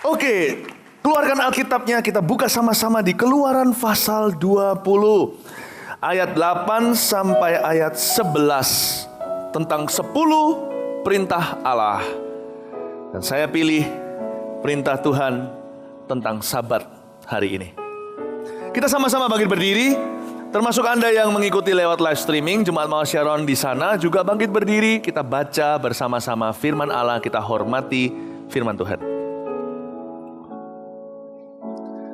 Oke, keluarkan Alkitabnya, kita buka sama-sama di Keluaran pasal 20. Ayat 8 sampai ayat 11. Tentang 10 perintah Allah. Dan saya pilih perintah Tuhan tentang Sabat hari ini. Kita sama-sama bangkit berdiri. Termasuk Anda yang mengikuti lewat live streaming, Jemaat Mawar Sharon di sana juga bangkit berdiri. Kita baca bersama-sama firman Allah, kita hormati firman Tuhan.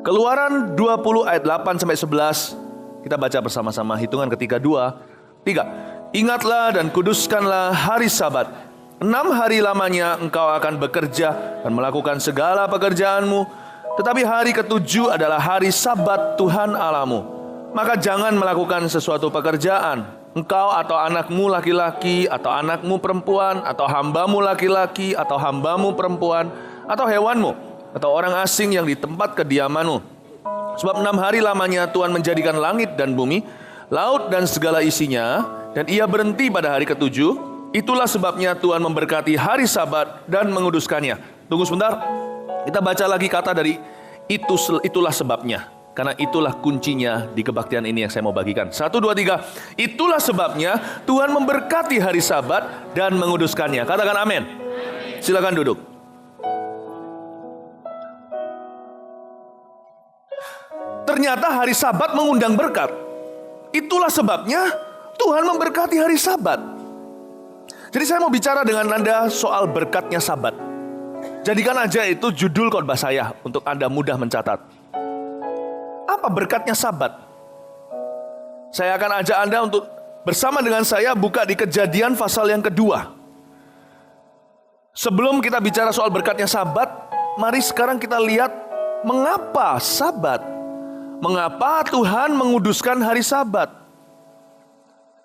Keluaran 20 ayat 8 sampai 11. Kita baca bersama-sama, hitungan ketiga 2, 3. Ingatlah dan kuduskanlah hari Sabat. 6 hari lamanya engkau akan bekerja dan melakukan segala pekerjaanmu. Tetapi hari ketujuh adalah hari Sabat Tuhan Allahmu. Maka jangan melakukan sesuatu pekerjaan. Engkau atau anakmu laki-laki, atau anakmu perempuan, atau hambamu laki-laki, atau hambamu perempuan, atau hewanmu, atau orang asing yang di tempat kediamanmu. Sebab 6 hari lamanya Tuhan menjadikan langit dan bumi, laut dan segala isinya, dan ia berhenti pada hari ketujuh. Itulah sebabnya Tuhan memberkati hari Sabat dan menguduskannya. Tunggu sebentar, kita baca lagi kata dari itulah sebabnya. Karena itulah kuncinya di kebaktian ini yang saya mau bagikan. 1, 2, 3. Itulah sebabnya Tuhan memberkati hari Sabat dan menguduskannya. Katakan amin. Silakan duduk. Ternyata hari Sabat mengundang berkat. Itulah sebabnya Tuhan memberkati hari Sabat. Jadi saya mau bicara dengan Anda soal berkatnya Sabat. Jadikan aja itu judul khotbah saya untuk Anda mudah mencatat. Apa berkatnya Sabat? Saya akan ajak Anda untuk bersama dengan saya buka di Kejadian pasal yang kedua. Sebelum kita bicara soal berkatnya Sabat, mari sekarang kita lihat mengapa Sabat. Mengapa Tuhan menguduskan hari Sabat?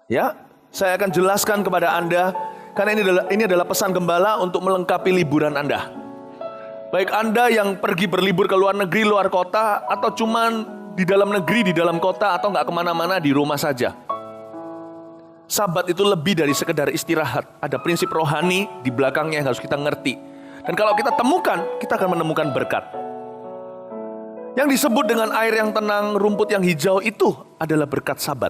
Ya, saya akan jelaskan kepada Anda, karena ini adalah pesan gembala untuk melengkapi liburan Anda. Baik Anda yang pergi berlibur ke luar negeri, luar kota, atau cuman di dalam negeri, di dalam kota, atau nggak kemana-mana, di rumah saja. Sabat itu lebih dari sekedar istirahat. Ada prinsip rohani di belakangnya yang harus kita ngerti. Dan kalau kita temukan, kita akan menemukan berkat. Yang disebut dengan air yang tenang, rumput yang hijau itu adalah berkat Sabat.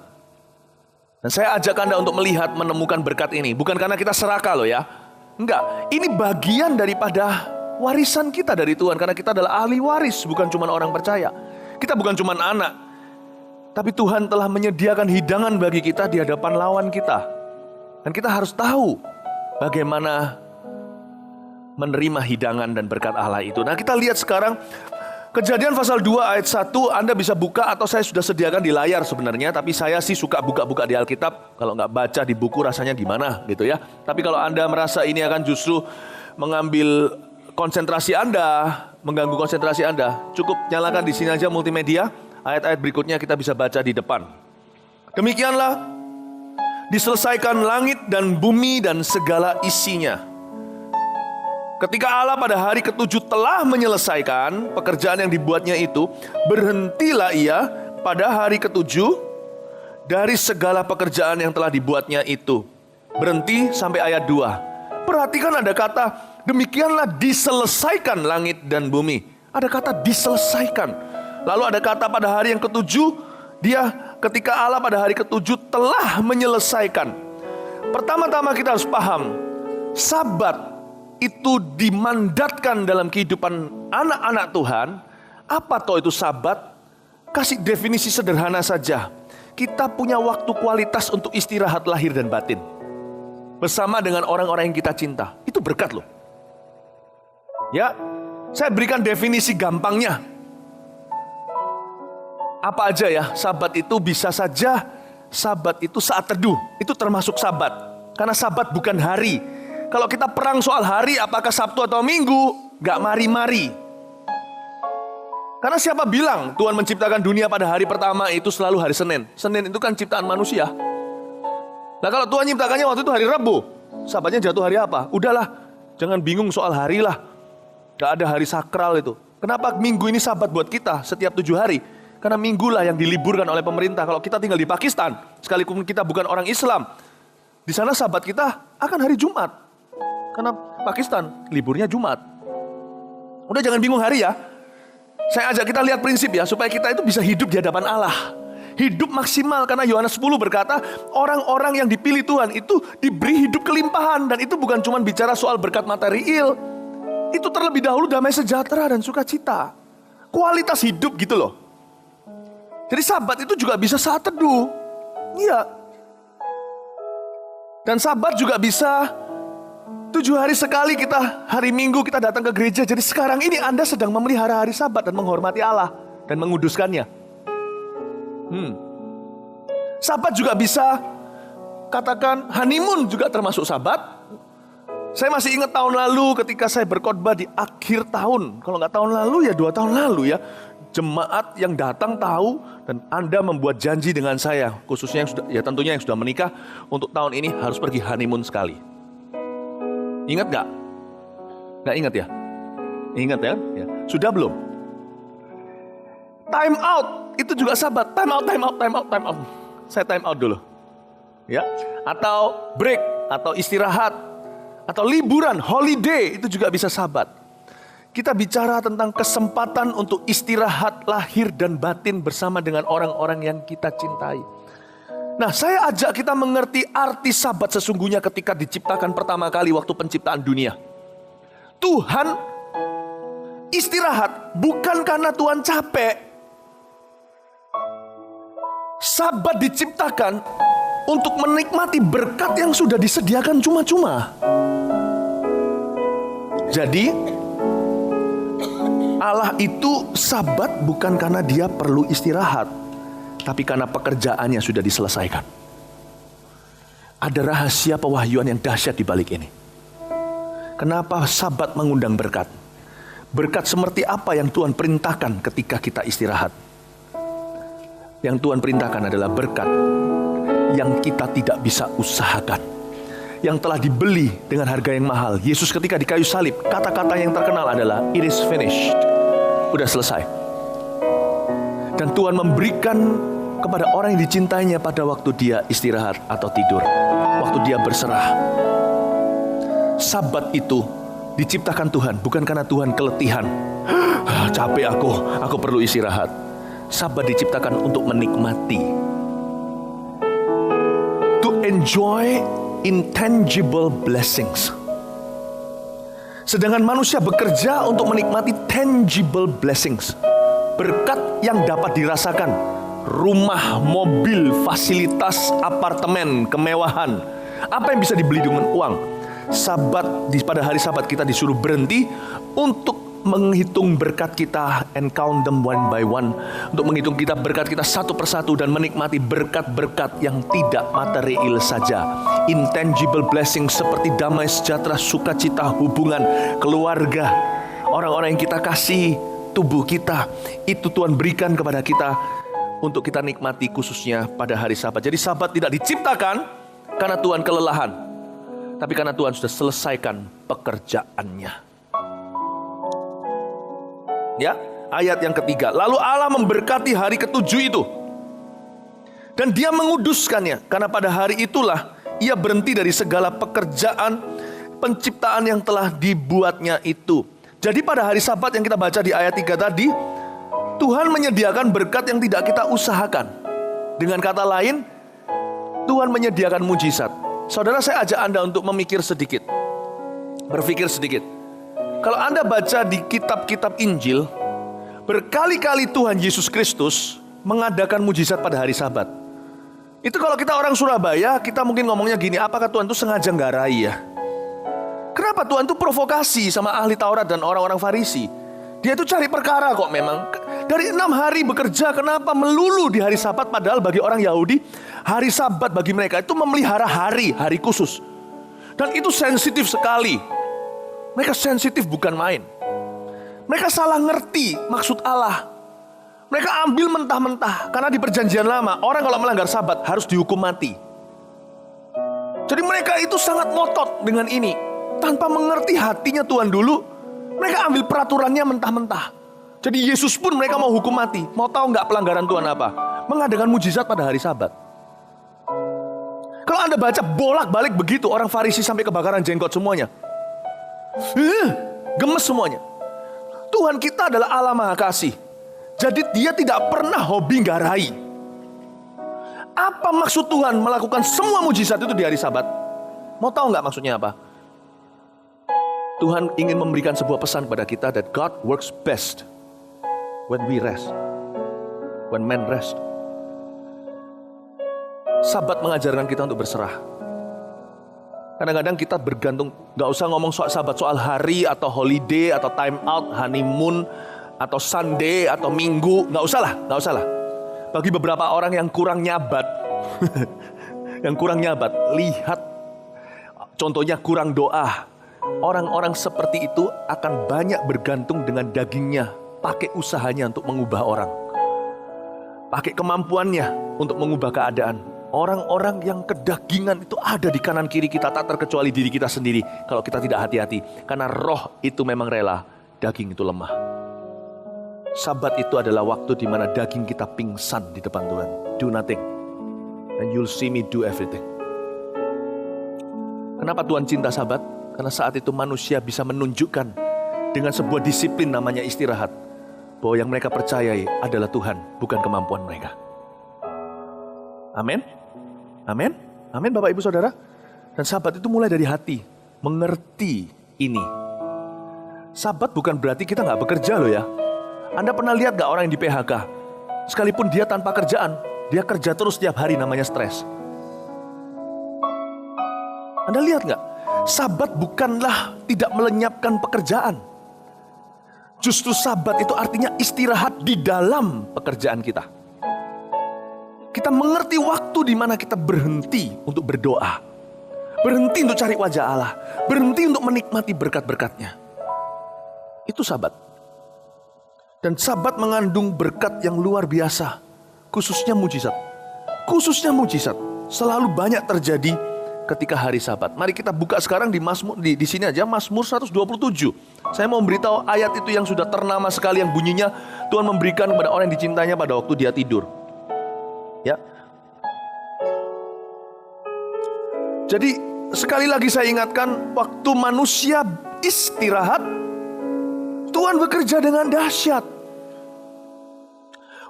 Dan saya ajak Anda untuk melihat, menemukan berkat ini. Bukan karena kita serakah loh ya. Enggak, ini bagian daripada warisan kita dari Tuhan. Karena kita adalah ahli waris, bukan cuma orang percaya. Kita bukan cuma anak. Tapi Tuhan telah menyediakan hidangan bagi kita di hadapan lawan kita. Dan kita harus tahu bagaimana menerima hidangan dan berkat Allah itu. Nah, kita lihat sekarang Kejadian pasal 2 ayat 1, Anda bisa buka atau saya sudah sediakan di layar sebenarnya. Tapi saya sih suka buka-buka di Alkitab. Kalau nggak baca di buku rasanya gimana gitu ya. Tapi kalau Anda merasa ini akan justru mengambil konsentrasi Anda, mengganggu konsentrasi Anda, cukup nyalakan di sini aja multimedia. Ayat-ayat berikutnya kita bisa baca di depan. Demikianlah diselesaikan langit dan bumi dan segala isinya. Ketika Allah pada hari ketujuh telah menyelesaikan pekerjaan yang dibuatnya itu, berhentilah ia pada hari ketujuh dari segala pekerjaan yang telah dibuatnya itu. Berhenti sampai ayat 2. Perhatikan ada kata, demikianlah diselesaikan langit dan bumi. Ada kata diselesaikan. Lalu ada kata pada hari yang ketujuh, ketika Allah pada hari ketujuh telah menyelesaikan. Pertama-tama kita harus paham, Sabat itu dimandatkan dalam kehidupan anak-anak Tuhan. Apa toh itu Sabat? Kasih definisi sederhana saja. Kita punya waktu kualitas untuk istirahat lahir dan batin bersama dengan orang-orang yang kita cinta. Itu berkat loh. Ya, saya berikan definisi gampangnya. Apa aja ya? Sabat itu bisa saja, Sabat itu saat teduh. Itu termasuk Sabat. Karena Sabat bukan hari. Kalau kita perang soal hari, apakah Sabtu atau Minggu? Gak mari-mari. Karena siapa bilang Tuhan menciptakan dunia pada hari pertama itu selalu hari Senin? Senin itu kan ciptaan manusia. Nah kalau Tuhan ciptakannya waktu itu hari Rabu, Sabatnya jatuh hari apa? Udahlah, jangan bingung soal hari lah. Gak ada hari sakral itu. Kenapa Minggu ini Sabat buat kita setiap 7 hari? Karena Minggu lah yang diliburkan oleh pemerintah. Kalau kita tinggal di Pakistan, sekalipun kita bukan orang Islam, di sana Sabat kita akan hari Jumat. Karena Pakistan liburnya Jumat. Udah jangan bingung hari ya. Saya ajak kita lihat prinsip ya, supaya kita itu bisa hidup di hadapan Allah. Hidup maksimal, karena Yohanes 10 berkata, orang-orang yang dipilih Tuhan itu diberi hidup kelimpahan. Dan itu bukan cuma bicara soal berkat material. Itu terlebih dahulu damai sejahtera dan sukacita. Kualitas hidup gitu loh. Jadi Sabat itu juga bisa saat teduh. Iya. Dan Sabat juga bisa 7 hari sekali kita, hari Minggu kita datang ke gereja. Jadi sekarang ini Anda sedang memelihara hari Sabat dan menghormati Allah dan menguduskannya. Sabat juga bisa, katakan honeymoon juga termasuk Sabat. Saya masih ingat tahun lalu ketika saya berkhotbah di akhir tahun. Kalau nggak tahun lalu ya 2 tahun lalu ya. Jemaat yang datang tahu dan Anda membuat janji dengan saya, khususnya yang sudah, ya tentunya yang sudah menikah, untuk tahun ini harus pergi honeymoon sekali. Ingat gak? Gak ingat ya? Ingat ya? Sudah belum? Time out, itu juga Sabat. Time out. Saya time out dulu. Ya, atau break, atau istirahat, atau liburan, holiday, itu juga bisa Sabat. Kita bicara tentang kesempatan untuk istirahat lahir dan batin bersama dengan orang-orang yang kita cintai. Nah, saya ajak kita mengerti arti Sabat sesungguhnya ketika diciptakan pertama kali waktu penciptaan dunia. Tuhan istirahat bukan karena Tuhan capek. Sabat diciptakan untuk menikmati berkat yang sudah disediakan cuma-cuma. Jadi, Allah itu Sabat bukan karena dia perlu istirahat, tapi karena pekerjaannya sudah diselesaikan. Ada rahasia pewahyuan yang dahsyat di balik ini. Kenapa Sabat mengundang berkat? Berkat seperti apa yang Tuhan perintahkan ketika kita istirahat? Yang Tuhan perintahkan adalah berkat yang kita tidak bisa usahakan, yang telah dibeli dengan harga yang mahal. Yesus ketika di kayu salib, kata-kata yang terkenal adalah "It is finished." Udah selesai. Dan Tuhan memberikan kepada orang yang dicintainya pada waktu dia istirahat atau tidur, waktu dia berserah. Sabat itu diciptakan Tuhan bukan karena Tuhan keletihan. Capek aku perlu istirahat. Sabat diciptakan untuk menikmati, to enjoy intangible blessings. Sedangkan manusia bekerja untuk menikmati tangible blessings, berkat yang dapat dirasakan, rumah, mobil, fasilitas, apartemen, kemewahan, apa yang bisa dibeli dengan uang. Pada hari Sabat kita disuruh berhenti untuk menghitung berkat kita, and count them one by one, untuk menghitung kita berkat kita satu persatu dan menikmati berkat-berkat yang tidak material saja, intangible blessing seperti damai sejahtera, sukacita, hubungan, keluarga, orang-orang yang kita kasih, tubuh kita, itu Tuhan berikan kepada kita untuk kita nikmati khususnya pada hari Sabat. Jadi Sabat tidak diciptakan karena Tuhan kelelahan, tapi karena Tuhan sudah selesaikan pekerjaannya. Ya, ayat yang ketiga. Lalu Allah memberkati hari ketujuh itu, dan dia menguduskannya, karena pada hari itulah ia berhenti dari segala pekerjaan penciptaan yang telah dibuatnya itu. Jadi pada hari Sabat yang kita baca di ayat 3 tadi, Tuhan menyediakan berkat yang tidak kita usahakan. Dengan kata lain, Tuhan menyediakan mujizat. Saudara, saya ajak Anda untuk memikir sedikit, berpikir sedikit. Kalau Anda baca di kitab-kitab Injil, berkali-kali Tuhan Yesus Kristus mengadakan mujizat pada hari Sabat. Itu kalau kita orang Surabaya, kita mungkin ngomongnya gini, apakah Tuhan itu sengaja nggarai ya? Kenapa Tuhan itu provokasi sama ahli Taurat dan orang-orang Farisi? Dia itu cari perkara kok memang. Dari 6 hari bekerja, kenapa melulu di hari Sabat? Padahal bagi orang Yahudi, hari Sabat bagi mereka itu memelihara hari khusus. Dan itu sensitif sekali. Mereka sensitif bukan main. Mereka salah ngerti maksud Allah. Mereka ambil mentah-mentah. Karena di perjanjian lama, orang kalau melanggar Sabat harus dihukum mati. Jadi mereka itu sangat ngotot dengan ini. Tanpa mengerti hatinya Tuhan dulu, mereka ambil peraturannya mentah-mentah. Jadi Yesus pun mereka mau hukum mati. Mau tahu nggak pelanggaran Tuhan apa? Mengadakan mujizat pada hari Sabat. Kalau Anda baca bolak-balik begitu, orang Farisi sampai kebakaran jenggot semuanya. Gemes semuanya. Tuhan kita adalah Allah Maha Kasih. Jadi dia tidak pernah hobi garai. Apa maksud Tuhan melakukan semua mujizat itu di hari Sabat? Mau tahu nggak maksudnya apa? Tuhan ingin memberikan sebuah pesan kepada kita that God works best when we rest. When men rest. Sabat mengajarkan kita untuk berserah. Kadang-kadang kita bergantung, gak usah ngomong soal Sabat, soal hari atau holiday atau time out, honeymoon atau Sunday atau minggu, gak usah lah. Bagi beberapa orang yang kurang nyabat, lihat contohnya kurang doa. Orang-orang seperti itu akan banyak bergantung dengan dagingnya, pakai usahanya untuk mengubah orang, pakai kemampuannya untuk mengubah keadaan. Orang-orang yang kedagingan itu ada di kanan kiri kita, tak terkecuali diri kita sendiri kalau kita tidak hati-hati. Karena roh itu memang rela, daging itu lemah. Sabat itu adalah waktu di mana daging kita pingsan di depan Tuhan. Do nothing, and you'll see me do everything. Kenapa Tuhan cinta Sabat? Karena saat itu manusia bisa menunjukkan dengan sebuah disiplin namanya istirahat, bahwa yang mereka percayai adalah Tuhan, bukan kemampuan mereka. Amin. Amin. Amin Bapak Ibu Saudara. Dan Sabat itu mulai dari hati. Mengerti ini. Sabat bukan berarti kita gak bekerja loh ya. Anda pernah lihat gak orang yang di PHK? Sekalipun dia tanpa kerjaan, dia kerja terus setiap hari, namanya stres. Anda lihat gak? Sabat bukanlah tidak melenyapkan pekerjaan. Justru Sabat itu artinya istirahat di dalam pekerjaan kita. Kita mengerti waktu di mana kita berhenti untuk berdoa. Berhenti untuk cari wajah Allah. Berhenti untuk menikmati berkat-berkatnya. Itu Sabat. Dan Sabat mengandung berkat yang luar biasa. Khususnya mujizat. Khususnya mujizat. Selalu banyak terjadi ketika hari Sabat. Mari kita buka sekarang di Mazmur, di sini aja, Mazmur 127. Saya mau memberitahu ayat itu yang sudah ternama sekali, yang bunyinya Tuhan memberikan kepada orang yang dicintainya pada waktu dia tidur. Ya. Jadi sekali lagi saya ingatkan, waktu manusia istirahat, Tuhan bekerja dengan dahsyat.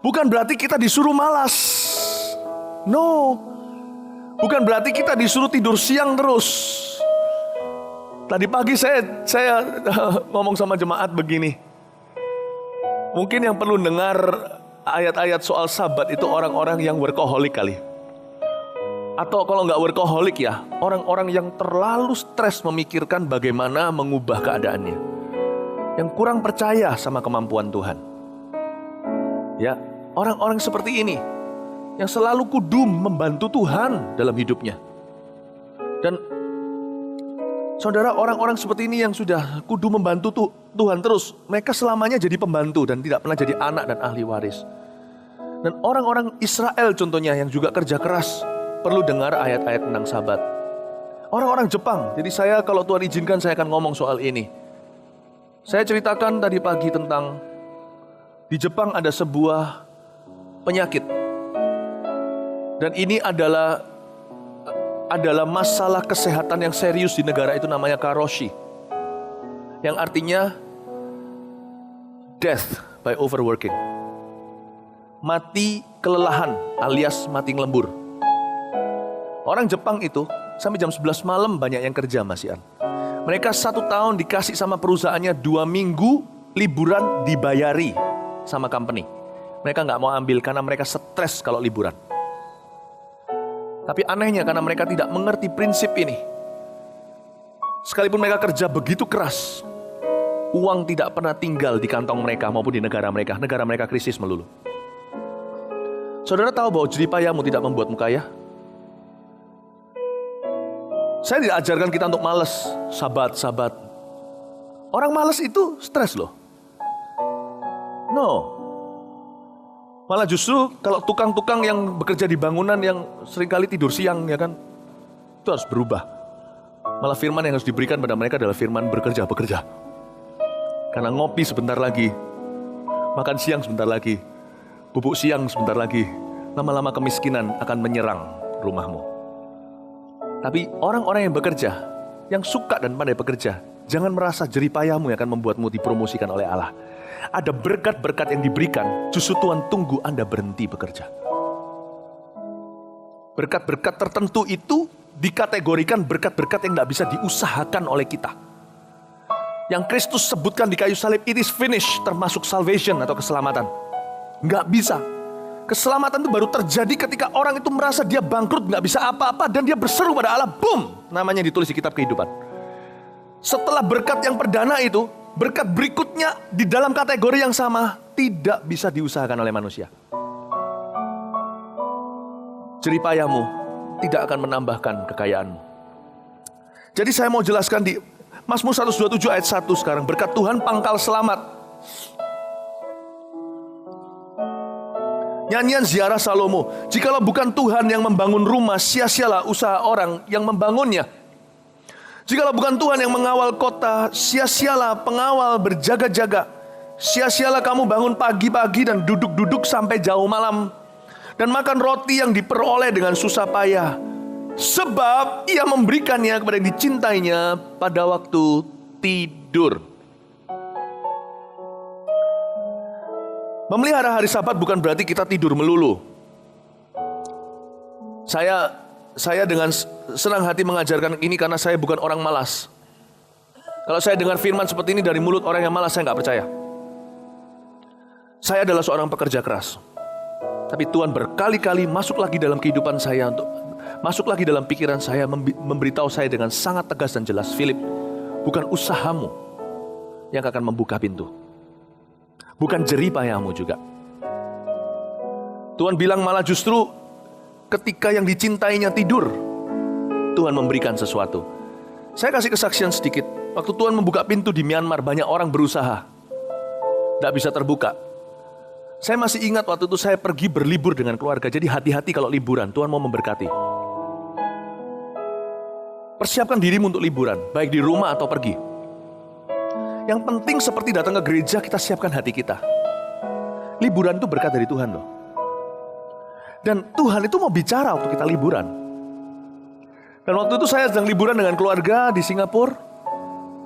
Bukan berarti kita disuruh malas. No. Bukan berarti kita disuruh tidur siang terus. Tadi pagi saya ngomong sama jemaat begini. Mungkin yang perlu dengar ayat-ayat soal Sabat itu orang-orang yang workaholic kali. Atau kalau nggak workaholic ya, orang-orang yang terlalu stres memikirkan bagaimana mengubah keadaannya. Yang kurang percaya sama kemampuan Tuhan. Ya, orang-orang seperti ini yang selalu kudu membantu Tuhan dalam hidupnya. Dan saudara, orang-orang seperti ini yang sudah kudu membantu Tuhan terus, mereka selamanya jadi pembantu dan tidak pernah jadi anak dan ahli waris. Dan orang-orang Israel contohnya yang juga kerja keras, perlu dengar ayat-ayat tentang Sabat. Orang-orang Jepang, jadi saya kalau Tuhan izinkan saya akan ngomong soal ini. Saya ceritakan tadi pagi tentang di Jepang ada sebuah penyakit. Dan ini adalah masalah kesehatan yang serius di negara itu, namanya karoshi. Yang artinya death by overworking. Mati kelelahan alias mati ngelembur. Orang Jepang itu sampai jam 11 malam banyak yang kerja, Mas Ian. Mereka 1 tahun dikasih sama perusahaannya 2 minggu liburan dibayari sama company. Mereka gak mau ambil karena mereka stres kalau liburan. Tapi anehnya karena mereka tidak mengerti prinsip ini. Sekalipun mereka kerja begitu keras, uang tidak pernah tinggal di kantong mereka maupun di negara mereka. Negara mereka krisis melulu. Saudara tahu bahwa jeripayamu tidak membuatmu kaya? Saya tidak ajarkan kita untuk malas, sabat. Orang malas itu stres loh. No. Malah justru kalau tukang-tukang yang bekerja di bangunan yang seringkali tidur siang, ya kan, itu harus berubah. Malah firman yang harus diberikan pada mereka adalah firman bekerja. Karena ngopi sebentar lagi, makan siang sebentar lagi, bubuk siang sebentar lagi, lama-lama kemiskinan akan menyerang rumahmu. Tapi orang-orang yang bekerja, yang suka dan pandai bekerja, jangan merasa jeripayamu yang akan membuatmu dipromosikan oleh Allah. ada berkat-berkat yang diberikan, justru Tuhan tunggu Anda berhenti bekerja. Berkat-berkat tertentu itu dikategorikan berkat-berkat yang tidak bisa diusahakan oleh kita. Yang Kristus sebutkan di kayu salib, it is finished, termasuk salvation atau keselamatan. Nggak bisa. Keselamatan itu baru terjadi ketika orang itu merasa dia bangkrut, nggak bisa apa-apa, dan dia berseru pada Allah, boom, namanya ditulis di kitab kehidupan. Setelah berkat yang perdana itu, berkat berikutnya di dalam kategori yang sama tidak bisa diusahakan oleh manusia. Jeripayahmu tidak akan menambahkan kekayaanmu. Jadi saya mau jelaskan di Mazmur 127 ayat 1 sekarang, berkat Tuhan pangkal selamat. Nyanyian ziarah Salomo, jikalau bukan Tuhan yang membangun rumah, sia-sialah usaha orang yang membangunnya. Jikalau bukan Tuhan yang mengawal kota, sia-sialah pengawal berjaga-jaga. Sia-sialah kamu bangun pagi-pagi dan duduk-duduk sampai jauh malam, dan makan roti yang diperoleh dengan susah payah. Sebab ia memberikannya kepada yang dicintainya pada waktu tidur. Memelihara hari Sabat bukan berarti kita tidur melulu. Saya dengan senang hati mengajarkan ini karena saya bukan orang malas. Kalau saya dengar firman seperti ini dari mulut orang yang malas, saya nggak percaya. Saya adalah seorang pekerja keras. Tapi Tuhan berkali-kali masuk lagi dalam kehidupan saya, masuk lagi dalam pikiran saya, memberitahu saya dengan sangat tegas dan jelas, Philip, bukan usahamu yang akan membuka pintu. Bukan jeripayahmu juga. Tuhan bilang malah justru ketika yang dicintainya tidur, Tuhan memberikan sesuatu. Saya kasih kesaksian sedikit. Waktu Tuhan membuka pintu di Myanmar, banyak orang berusaha, tidak bisa terbuka. Saya masih ingat waktu itu saya pergi berlibur dengan keluarga. Jadi hati-hati kalau liburan, Tuhan mau memberkati. Persiapkan dirimu untuk liburan, baik di rumah atau pergi. Yang penting seperti datang ke gereja, kita siapkan hati kita. Liburan itu berkat dari Tuhan loh. Dan Tuhan itu mau bicara waktu kita liburan. Dan waktu itu saya sedang liburan dengan keluarga di Singapura.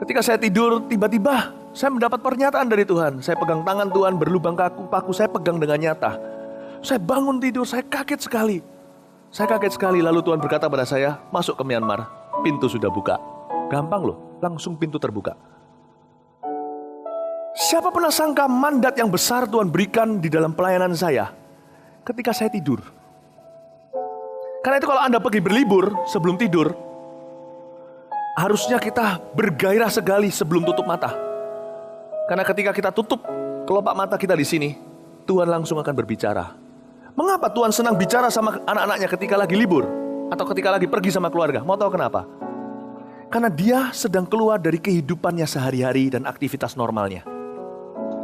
Ketika saya tidur, tiba-tiba saya mendapat pernyataan dari Tuhan. Saya pegang tangan Tuhan, berlubang paku, saya pegang dengan nyata. Saya bangun tidur, saya kaget sekali. Lalu Tuhan berkata pada saya, masuk ke Myanmar, pintu sudah buka. Gampang loh, langsung pintu terbuka. Siapa pernah sangka mandat yang besar Tuhan berikan di dalam pelayanan saya ketika saya tidur. Karena itu kalau Anda pergi berlibur sebelum tidur, harusnya kita bergairah sekali sebelum tutup mata. Karena ketika kita tutup kelopak mata kita di sini, Tuhan langsung akan berbicara. Mengapa Tuhan senang bicara sama anak-anaknya ketika lagi libur atau ketika lagi pergi sama keluarga? Mau tahu kenapa? Karena dia sedang keluar dari kehidupannya sehari-hari dan aktivitas normalnya.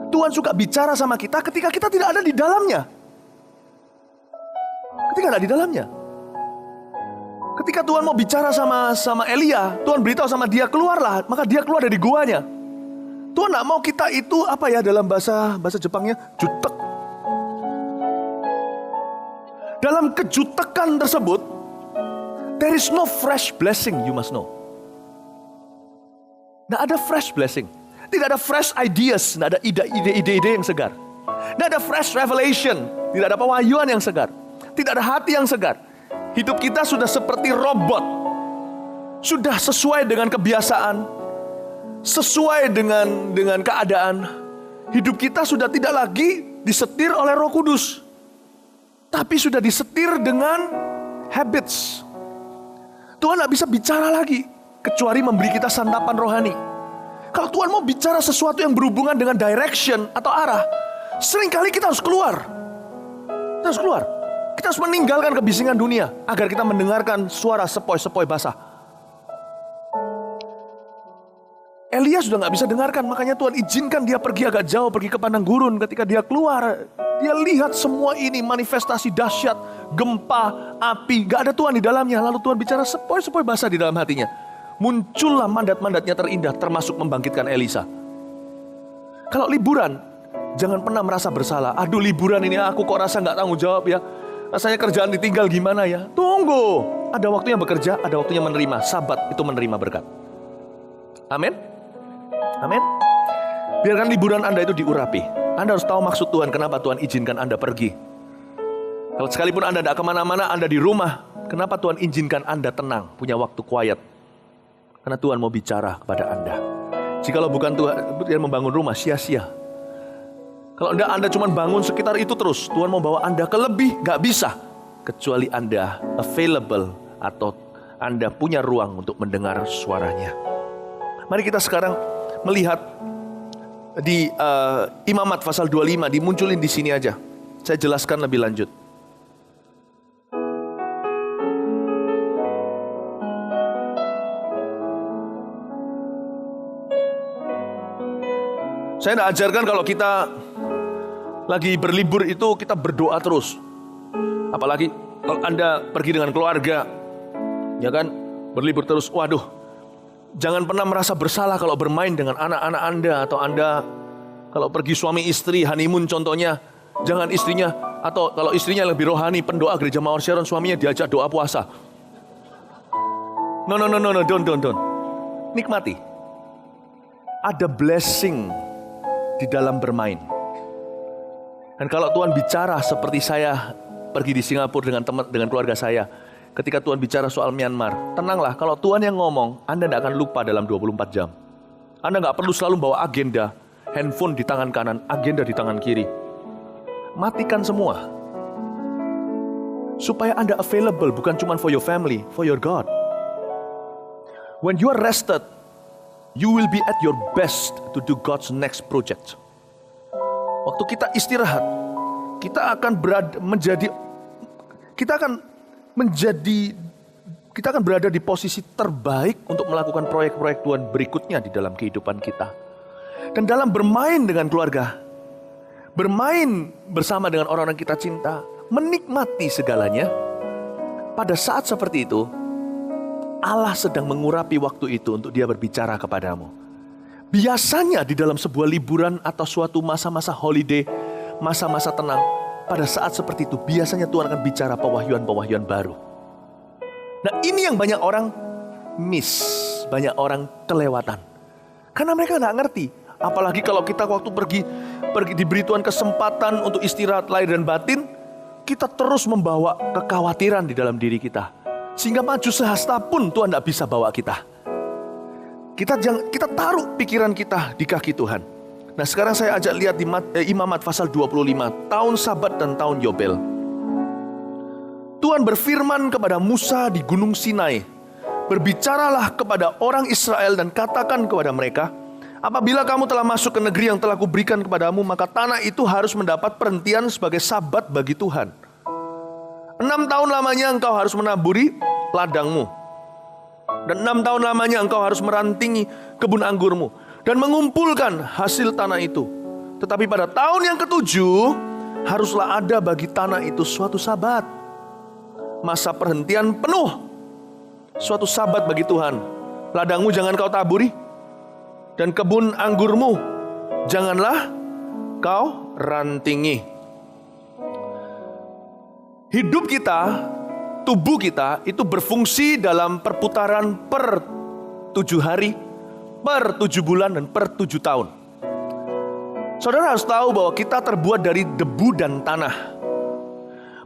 Tuhan suka bicara sama kita ketika kita tidak ada di dalamnya. Ketika Tuhan mau bicara sama Elia, Tuhan beritahu sama dia keluarlah, maka dia keluar dari guanya. Tuhan tidak mau kita itu dalam bahasa Jepangnya jutek. Dalam kejutekan tersebut, there is no fresh blessing, you must know. Tidak ada fresh blessing. Tidak ada fresh ideas, tidak ada ide-ide yang segar. Tidak ada fresh revelation, tidak ada pewahyuan yang segar. Tidak ada hati yang segar. Hidup kita sudah seperti robot. Sudah sesuai dengan kebiasaan, sesuai dengan keadaan. Hidup kita sudah tidak lagi disetir oleh Roh Kudus, tapi sudah disetir dengan habits. Tuhan tidak bisa bicara lagi kecuali memberi kita santapan rohani. Kalau Tuhan mau bicara sesuatu yang berhubungan dengan direction atau arah, seringkali kita harus keluar. Kita harus meninggalkan kebisingan dunia agar kita mendengarkan suara sepoi-sepoi basah. Elia sudah gak bisa dengarkan, makanya Tuhan izinkan dia pergi agak jauh, pergi ke padang gurun. Ketika dia keluar, dia lihat semua ini manifestasi dahsyat, gempa, api, gak ada Tuhan di dalamnya. Lalu Tuhan bicara sepoi-sepoi basah di dalam hatinya. Muncullah mandat-mandatnya terindah, termasuk membangkitkan Elisa. Kalau liburan, jangan pernah merasa bersalah. Aduh, liburan ini aku kok rasa gak tanggung jawab ya. Rasanya kerjaan ditinggal gimana ya. Tunggu, ada waktunya bekerja, ada waktunya menerima. Sabat itu menerima berkat. Amin. Biarkan liburan Anda itu diurapi. Anda harus tahu maksud Tuhan, kenapa Tuhan izinkan Anda pergi. Kalau sekalipun Anda tidak kemana-mana, Anda di rumah, kenapa Tuhan izinkan Anda tenang, punya waktu quiet? Karena Tuhan mau bicara kepada Anda. Jikalau bukan Tuhan membangun rumah, sia-sia. Kalau Anda cuma bangun sekitar itu terus, Tuhan mau bawa Anda ke lebih, gak bisa. Kecuali Anda available atau Anda punya ruang untuk mendengar suaranya. Mari kita sekarang melihat di Imamat pasal 25, dimunculin di sini aja. Saya jelaskan lebih lanjut. Saya tidak ajarkan kalau kita lagi berlibur itu kita berdoa terus. Apalagi kalau Anda pergi dengan keluarga, ya kan, berlibur terus. Waduh, jangan pernah merasa bersalah kalau bermain dengan anak-anak Anda. Atau Anda kalau pergi suami istri, honeymoon contohnya, jangan istrinya, atau kalau istrinya lebih rohani, pendoa gereja Mawar Sharon, suaminya diajak doa puasa. No, don't. Nikmati. Ada blessing di dalam bermain. Dan kalau Tuhan bicara seperti saya pergi di Singapura dengan keluarga saya, ketika Tuhan bicara soal Myanmar, tenanglah, kalau Tuhan yang ngomong, Anda tidak akan lupa dalam 24 jam. Anda nggak perlu selalu bawa agenda, handphone di tangan kanan, agenda di tangan kiri. Matikan semua. Supaya Anda available, bukan cuma for your family, for your God. When you are rested, you will be at your best to do God's next project. Waktu kita istirahat, kita akan berada di posisi terbaik untuk melakukan proyek-proyek Tuhan berikutnya di dalam kehidupan kita. Dan dalam bermain dengan keluarga, bermain bersama dengan orang-orang kita cinta, menikmati segalanya, pada saat seperti itu, Allah sedang mengurapi waktu itu untuk Dia berbicara kepadamu. Biasanya di dalam sebuah liburan atau suatu masa-masa holiday, masa-masa tenang, pada saat seperti itu biasanya Tuhan akan bicara pewahyuan-pewahyuan baru. Nah, ini yang banyak orang miss, banyak orang kelewatan. Karena mereka nggak ngerti. Apalagi kalau kita waktu pergi diberi Tuhan kesempatan untuk istirahat lahir dan batin, kita terus membawa kekhawatiran di dalam diri kita. Sehingga maju sehasta pun Tuhan tidak bisa bawa kita. Kita taruh pikiran kita di kaki Tuhan. Nah, sekarang saya ajak lihat di Imamat pasal 25, tahun Sabat dan tahun Yobel. Tuhan berfirman kepada Musa di Gunung Sinai, berbicaralah kepada orang Israel dan katakan kepada mereka, apabila kamu telah masuk ke negeri yang telah kuberikan kepadamu, maka tanah itu harus mendapat perhentian sebagai Sabat bagi Tuhan. 6 tahun lamanya engkau harus menaburi ladangmu. Dan 6 tahun lamanya engkau harus merantingi kebun anggurmu dan mengumpulkan hasil tanah itu. Tetapi pada tahun yang ke-7 haruslah ada bagi tanah itu suatu Sabat, masa perhentian penuh, suatu Sabat bagi Tuhan. Ladangmu jangan kau taburi, dan kebun anggurmu janganlah kau rantingi. Hidup kita, tubuh kita itu berfungsi dalam perputaran per 7 hari, per 7 bulan, dan per 7 tahun. Saudara harus tahu bahwa kita terbuat dari debu dan tanah.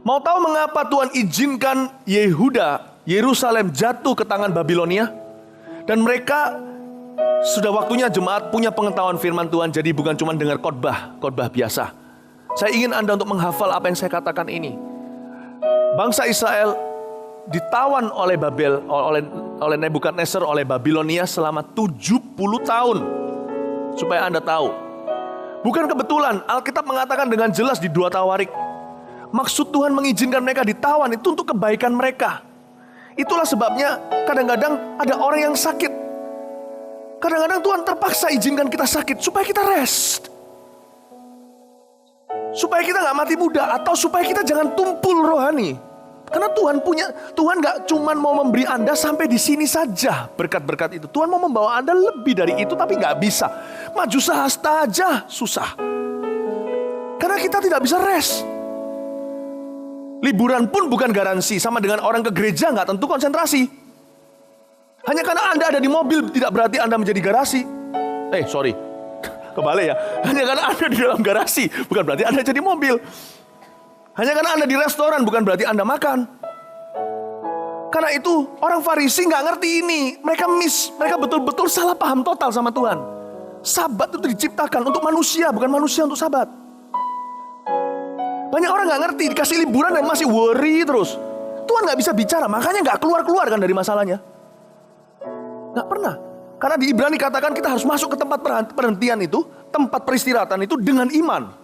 Mau tahu mengapa Tuhan izinkan Yerusalem jatuh ke tangan Babilonia? Dan mereka sudah waktunya jemaat punya pengetahuan firman Tuhan, jadi bukan cuma dengar khotbah biasa. Saya ingin Anda untuk menghafal apa yang saya katakan ini. Bangsa Israel ditawan oleh oleh Nebukadnezar, oleh Babilonia selama 70 tahun. Supaya Anda tahu, bukan kebetulan Alkitab mengatakan dengan jelas di 2 Tawarik, maksud Tuhan mengizinkan mereka ditawan itu untuk kebaikan mereka. Itulah sebabnya kadang-kadang ada orang yang sakit. Kadang-kadang Tuhan terpaksa izinkan kita sakit supaya kita rest, supaya kita gak mati muda, atau supaya kita jangan tumpul rohani. Karena Tuhan gak cuma mau memberi Anda sampai di sini saja berkat-berkat itu. Tuhan mau membawa Anda lebih dari itu, tapi gak bisa. Maju sehasta aja susah. Karena kita tidak bisa rest. Liburan pun bukan garansi. Sama dengan orang ke gereja gak tentu konsentrasi. Hanya karena Anda ada di mobil tidak berarti Anda menjadi garasi. Kebalik ya. Hanya karena Anda di dalam garasi, bukan berarti Anda jadi mobil. Hanya karena Anda di restoran, bukan berarti Anda makan. Karena itu orang Farisi nggak ngerti ini. Mereka betul-betul salah paham total sama Tuhan. Sabat itu diciptakan untuk manusia, bukan manusia untuk sabat. Banyak orang nggak ngerti, dikasih liburan dan masih worry terus. Tuhan nggak bisa bicara, makanya nggak keluar-keluar kan dari masalahnya. Nggak pernah. Karena di Ibrani katakan kita harus masuk ke tempat perhentian itu, tempat peristirahatan itu dengan iman.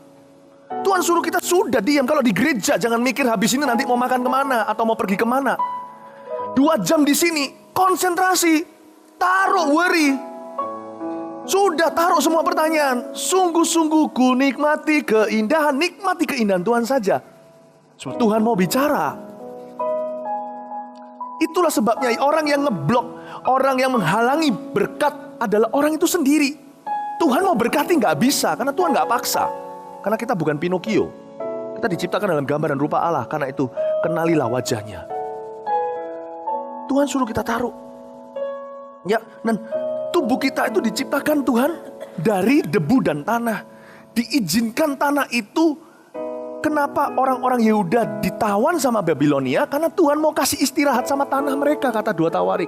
Tuhan suruh kita sudah diam. Kalau di gereja jangan mikir habis ini nanti mau makan kemana atau mau pergi kemana. 2 jam di sini, konsentrasi, taruh worry. Sudah taruh semua pertanyaan. Sungguh-sungguh ku nikmati keindahan Tuhan saja. Tuhan mau bicara. Itulah sebabnya orang yang ngeblok, orang yang menghalangi berkat adalah orang itu sendiri. Tuhan mau berkati nggak bisa, karena Tuhan nggak paksa. Karena kita bukan Pinocchio. Kita diciptakan dalam gambar dan rupa Allah. Karena itu kenalilah wajahnya. Tuhan suruh kita taruh. Ya, dan tubuh kita itu diciptakan Tuhan dari debu dan tanah. Diizinkan tanah itu. Kenapa orang-orang Yehuda ditawan sama Babilonia? Karena Tuhan mau kasih istirahat sama tanah mereka, kata 2 Tawarik.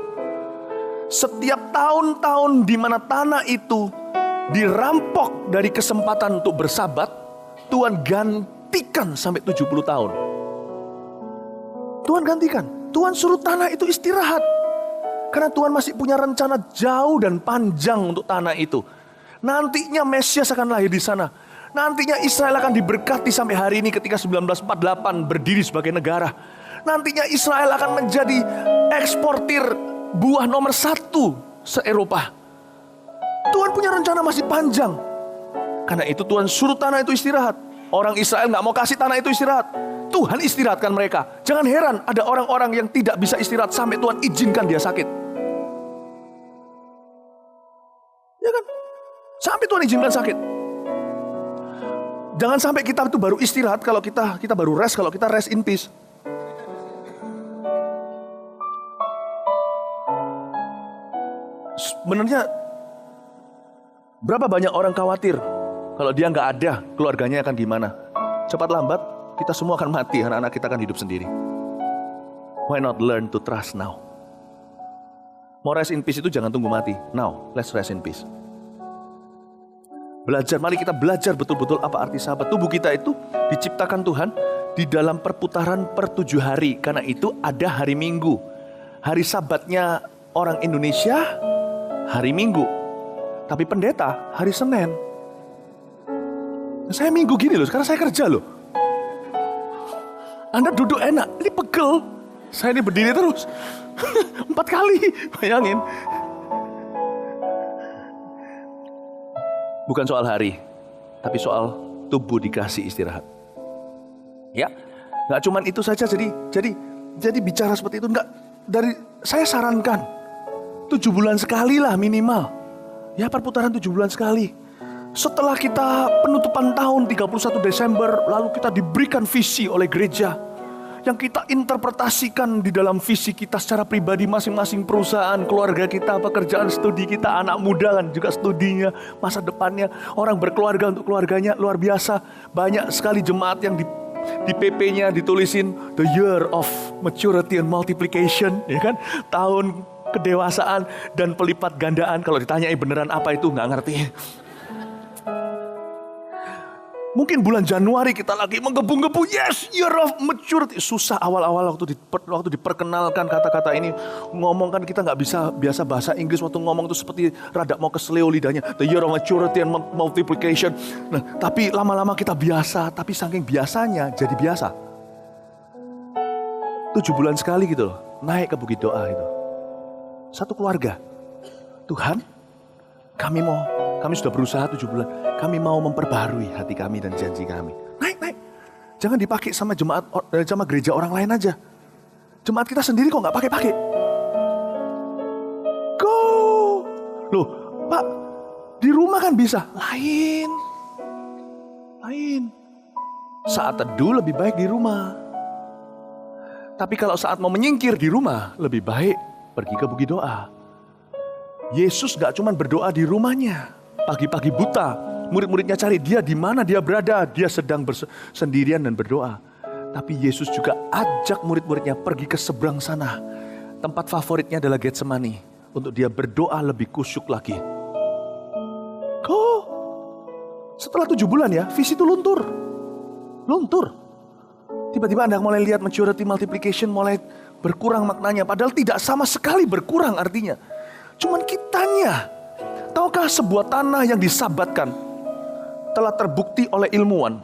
Setiap tahun-tahun di mana tanah itu dirampok dari kesempatan untuk bersabat, Tuhan gantikan sampai 70 tahun. Tuhan gantikan. Tuhan suruh tanah itu istirahat. Karena Tuhan masih punya rencana jauh dan panjang untuk tanah itu. Nantinya Mesias akan lahir di sana. Nantinya Israel akan diberkati sampai hari ini ketika 1948 berdiri sebagai negara. Nantinya Israel akan menjadi eksportir buah nomor 1 se-Eropa. Tuhan punya rencana masih panjang. Karena itu Tuhan suruh tanah itu istirahat. Orang Israel gak mau kasih tanah itu istirahat. Tuhan istirahatkan mereka. Jangan heran ada orang-orang yang tidak bisa istirahat sampai Tuhan izinkan dia sakit. Ya kan? Sampai Tuhan izinkan sakit. Jangan sampai kita itu baru istirahat kalau kita baru rest, kalau kita rest in peace. Sebenarnya berapa banyak orang khawatir kalau dia nggak ada, keluarganya akan gimana? Cepat lambat kita semua akan mati, anak-anak kita akan hidup sendiri. Why not learn to trust now? Mau rest in peace itu jangan tunggu mati. Now, let's rest in peace. Belajar, mari kita belajar betul-betul apa arti sabat. Tubuh kita itu diciptakan Tuhan di dalam perputaran per 7 hari. Karena itu ada hari Minggu. Hari sabatnya orang Indonesia hari Minggu. Tapi pendeta hari Senin. Saya Minggu gini loh, sekarang saya kerja loh. Anda duduk enak, ini pegel. Saya ini berdiri terus 4 kali, bayangin. Bukan soal hari, tapi soal tubuh dikasih istirahat. Ya, nggak cuman itu saja. Jadi bicara seperti itu nggak. Saya sarankan 7 bulan sekali lah minimal. Ya, perputaran 7 bulan sekali. Setelah kita penutupan tahun 31 Desember, lalu kita diberikan visi oleh gereja yang kita interpretasikan di dalam visi kita secara pribadi masing-masing, perusahaan, keluarga kita, pekerjaan, studi kita, anak muda kan juga studinya, masa depannya, orang berkeluarga untuk keluarganya, luar biasa. Banyak sekali jemaat yang di PP-nya ditulisin the year of maturity and multiplication, ya kan? Tahun kedewasaan dan pelipat gandaan. Kalau ditanyai beneran apa itu, nggak ngerti. Mungkin bulan Januari kita lagi menggebu-gebu, yes, year of maturity. Susah awal-awal waktu diperkenalkan kata-kata ini. Ngomong kan kita gak bisa biasa bahasa Inggris. Waktu ngomong itu seperti rada mau keseleo lidahnya. The year of maturity and multiplication. Nah, tapi lama-lama kita biasa. Tapi saking biasanya jadi biasa. 7 bulan sekali gitu loh, naik ke Bukit Doa itu. Satu keluarga. Tuhan, kami sudah berusaha 7 bulan. Kami mau memperbarui hati kami dan janji kami. Naik. Jangan dipakai sama sama gereja orang lain aja. Jemaat kita sendiri kok nggak pakai. Go. Loh, Pak, di rumah kan bisa. Lain. Saat teduh lebih baik di rumah. Tapi kalau saat mau menyingkir di rumah, lebih baik pergi ke Bukit Doa. Yesus gak cuma berdoa di rumahnya. Pagi-pagi buta, Murid-muridnya cari dia di mana dia berada. Dia sedang sendirian dan berdoa. Tapi Yesus juga ajak murid-muridnya pergi ke seberang sana. Tempat favoritnya adalah Getsemani. Untuk dia berdoa lebih kusyuk lagi. Kok setelah 7 bulan ya, visi itu luntur. Tiba-tiba Anda mulai lihat maturity multiplication mulai berkurang maknanya. Padahal tidak sama sekali berkurang artinya. Cuman kitanya. Tahukah sebuah tanah yang disabatkan telah terbukti oleh ilmuwan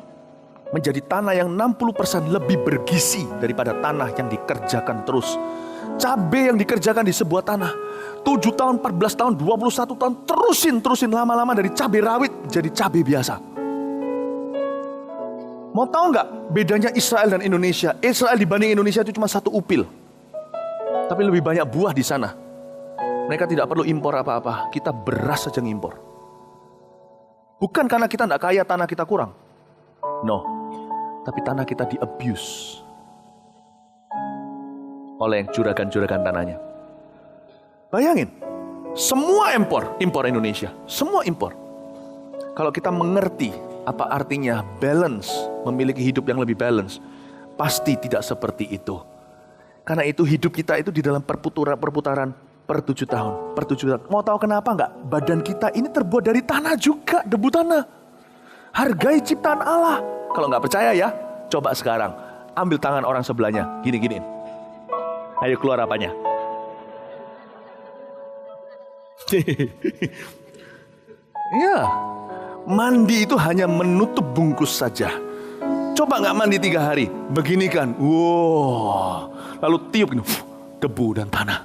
menjadi tanah yang 60% lebih bergizi daripada tanah yang dikerjakan terus. Cabai yang dikerjakan di sebuah tanah 7 tahun, 14 tahun, 21 tahun terusin lama-lama dari cabai rawit jadi cabai biasa. Mau tahu nggak bedanya Israel dan Indonesia? Israel dibanding Indonesia itu cuma 1 upil. Tapi lebih banyak buah di sana. Mereka tidak perlu impor apa-apa. Kita beras saja ngimpor. Bukan karena kita tidak kaya, tanah kita kurang. No. Tapi tanah kita di-abuse oleh juragan-juragan tanahnya. Bayangin. Semua impor Indonesia. Semua impor. Kalau kita mengerti apa artinya balance, memiliki hidup yang lebih balance, pasti tidak seperti itu. Karena itu hidup kita itu di dalam perputaran per 7 tahun. Mau tahu kenapa enggak? Badan kita ini terbuat dari tanah juga, debu tanah. Hargai ciptaan Allah. Kalau nggak percaya ya, coba sekarang. Ambil tangan orang sebelahnya, gini-giniin. Ayo keluar apanya. Iya. Mandi itu hanya menutup bungkus saja. Coba nggak mandi 3 hari, begini kan, wow, lalu tiup debu dan tanah.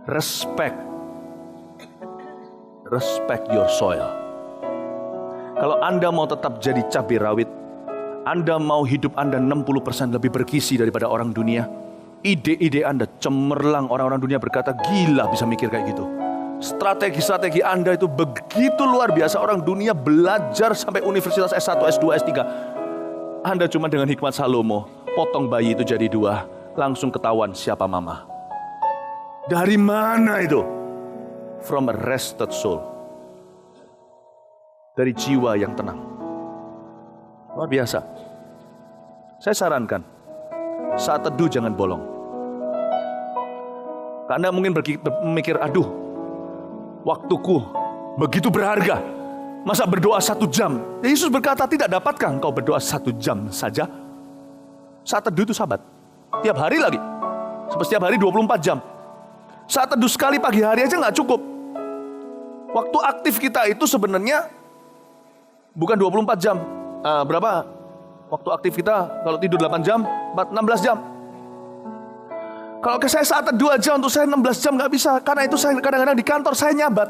Respect your soil. Kalau Anda mau tetap jadi cabai rawit, Anda mau hidup Anda 60% lebih bergizi daripada orang dunia, ide-ide Anda cemerlang, orang-orang dunia berkata gila bisa mikir kayak gitu. Strategi-strategi Anda itu begitu luar biasa. Orang dunia belajar sampai universitas S1, S2, S3. Anda cuma dengan hikmat Salomo, potong bayi itu jadi 2, langsung ketahuan siapa mama. Dari mana itu? From a rested soul. Dari jiwa yang tenang. Luar biasa. Saya sarankan, saat teduh jangan bolong. Anda mungkin berpikir, aduh, waktuku begitu berharga. Masa berdoa 1 jam? Yesus berkata, tidak dapatkah engkau berdoa 1 jam saja? Saat teduh itu sabat. Tiap hari lagi. Setiap hari 24 jam. Saat teduh sekali pagi hari aja gak cukup. Waktu aktif kita itu sebenarnya bukan 24 jam. Berapa? Waktu aktif kita kalau tidur 8 jam, 16 jam. Kalau saya saat teduh aja untuk saya 16 jam gak bisa. Karena itu saya kadang-kadang di kantor saya nyabat.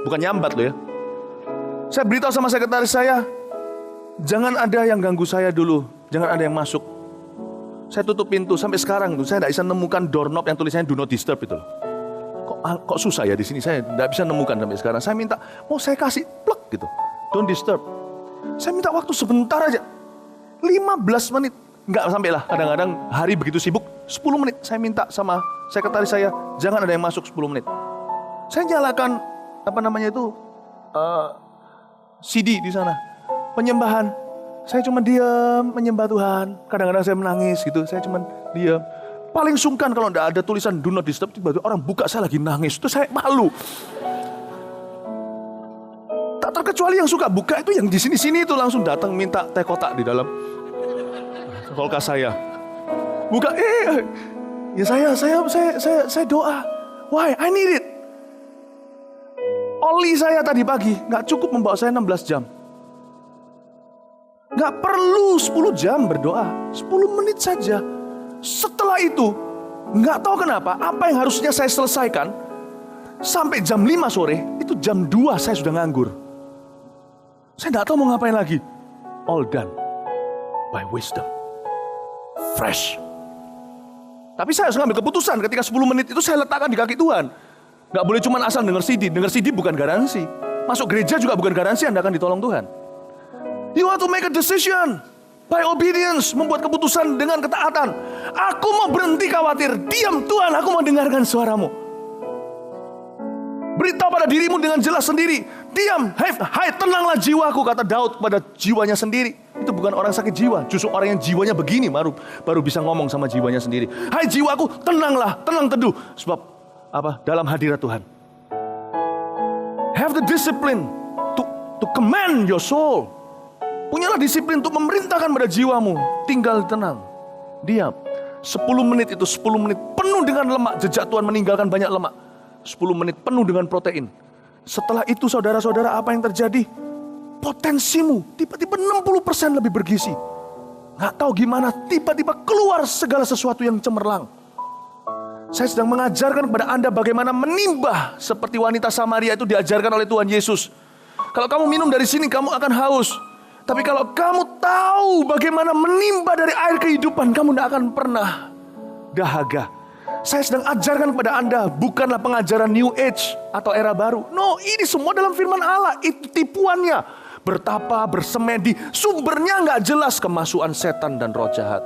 Bukan nyambat loh ya. Saya beritahu sama sekretaris saya, jangan ada yang ganggu saya dulu. Jangan ada yang masuk. Saya tutup pintu sampai sekarang tuh saya tidak bisa nemukan doorknob yang tulisannya do not disturb itu. Kok susah ya di sini, saya tidak bisa nemukan sampai sekarang. Saya minta, mau saya kasih plug gitu, don't disturb. Saya minta waktu sebentar aja, 15 menit. Enggak sampai lah, kadang-kadang hari begitu sibuk, 10 menit. Saya minta sama sekretaris saya, jangan ada yang masuk 10 menit. Saya nyalakan, CD di sana, penyembahan. Saya cuma diam, menyembah Tuhan. Kadang-kadang saya menangis gitu, saya cuma diam. Paling sungkan kalau tidak ada tulisan do not disturb, tiba-tiba orang buka saya lagi nangis, itu saya malu. Tak terkecuali yang suka buka itu yang di sini-sini itu langsung datang minta teh kotak di dalam kulkas saya. Buka, ya saya doa. Why? I need it. Oli saya tadi pagi nggak cukup membawa saya 16 jam. Nggak perlu 10 jam berdoa, 10 menit saja. Setelah itu, nggak tahu kenapa, apa yang harusnya saya selesaikan sampai jam 5 sore, itu jam 2 saya sudah nganggur. Saya nggak tahu mau ngapain lagi. All done by wisdom. Fresh. Tapi saya harus ngambil keputusan ketika 10 menit itu saya letakkan di kaki Tuhan. Nggak boleh cuma asal denger CD. Denger CD bukan garansi. Masuk gereja juga bukan garansi Anda akan ditolong Tuhan. You have to make a decision. By obedience. Membuat keputusan dengan ketaatan. Aku mau berhenti khawatir. Diam Tuhan, aku mau dengarkan suaramu. Beritahu pada dirimu dengan jelas sendiri. Diam, hai tenanglah jiwaku, kata Daud pada jiwanya sendiri. Itu bukan orang sakit jiwa, justru orang yang jiwanya begini baru bisa ngomong sama jiwanya sendiri. Hai jiwaku, tenanglah, tenang teduh. Sebab dalam hadirat Tuhan. Have the discipline to command your soul. Punyalah disiplin untuk memerintahkan pada jiwamu. Tinggal tenang, diam. 10 menit itu 10 menit penuh dengan lemak. Jejak Tuhan meninggalkan banyak lemak. 10 menit penuh dengan protein. Setelah itu saudara-saudara, apa yang terjadi? Potensimu tiba-tiba 60% lebih bergizi. Nggak tahu gimana, tiba-tiba keluar segala sesuatu yang cemerlang. Saya sedang mengajarkan kepada Anda bagaimana menimbah seperti wanita Samaria itu diajarkan oleh Tuhan Yesus. Kalau kamu minum dari sini, kamu akan haus. Tapi kalau kamu tahu bagaimana menimba dari air kehidupan, kamu tidak akan pernah dahaga. Saya sedang ajarkan kepada Anda bukanlah pengajaran New Age atau era baru. No, ini semua dalam firman Allah. Itu tipuannya. Bertapa, bersemedi, sumbernya nggak jelas, kemasukan setan dan roh jahat.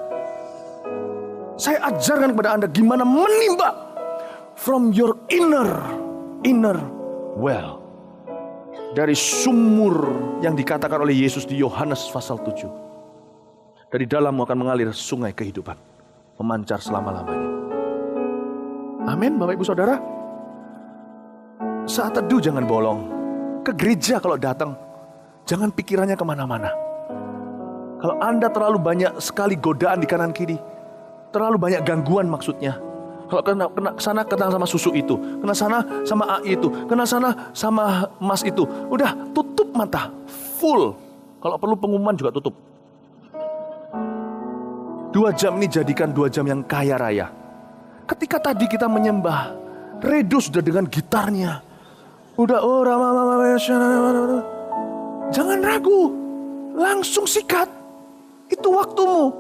Saya ajarkan kepada Anda gimana menimba from your inner well. Dari sumur yang dikatakan oleh Yesus di Yohanes pasal 7. Dari dalammu akan mengalir sungai kehidupan, memancar selama-lamanya. Amin, Bapak Ibu Saudara. Saat teduh jangan bolong. Ke gereja kalau datang, jangan pikirannya kemana-mana. Kalau Anda terlalu banyak sekali godaan di kanan kiri, terlalu banyak gangguan maksudnya. Kalau kena sana kena sama susu itu, kena sana sama AI itu, kena sana sama emas itu. Udah tutup mata, full. Kalau perlu pengumuman juga tutup. 2 jam ini jadikan 2 jam yang kaya raya. Ketika tadi kita menyembah, Redo sudah dengan gitarnya. Udah jangan ragu, langsung sikat. Itu waktumu.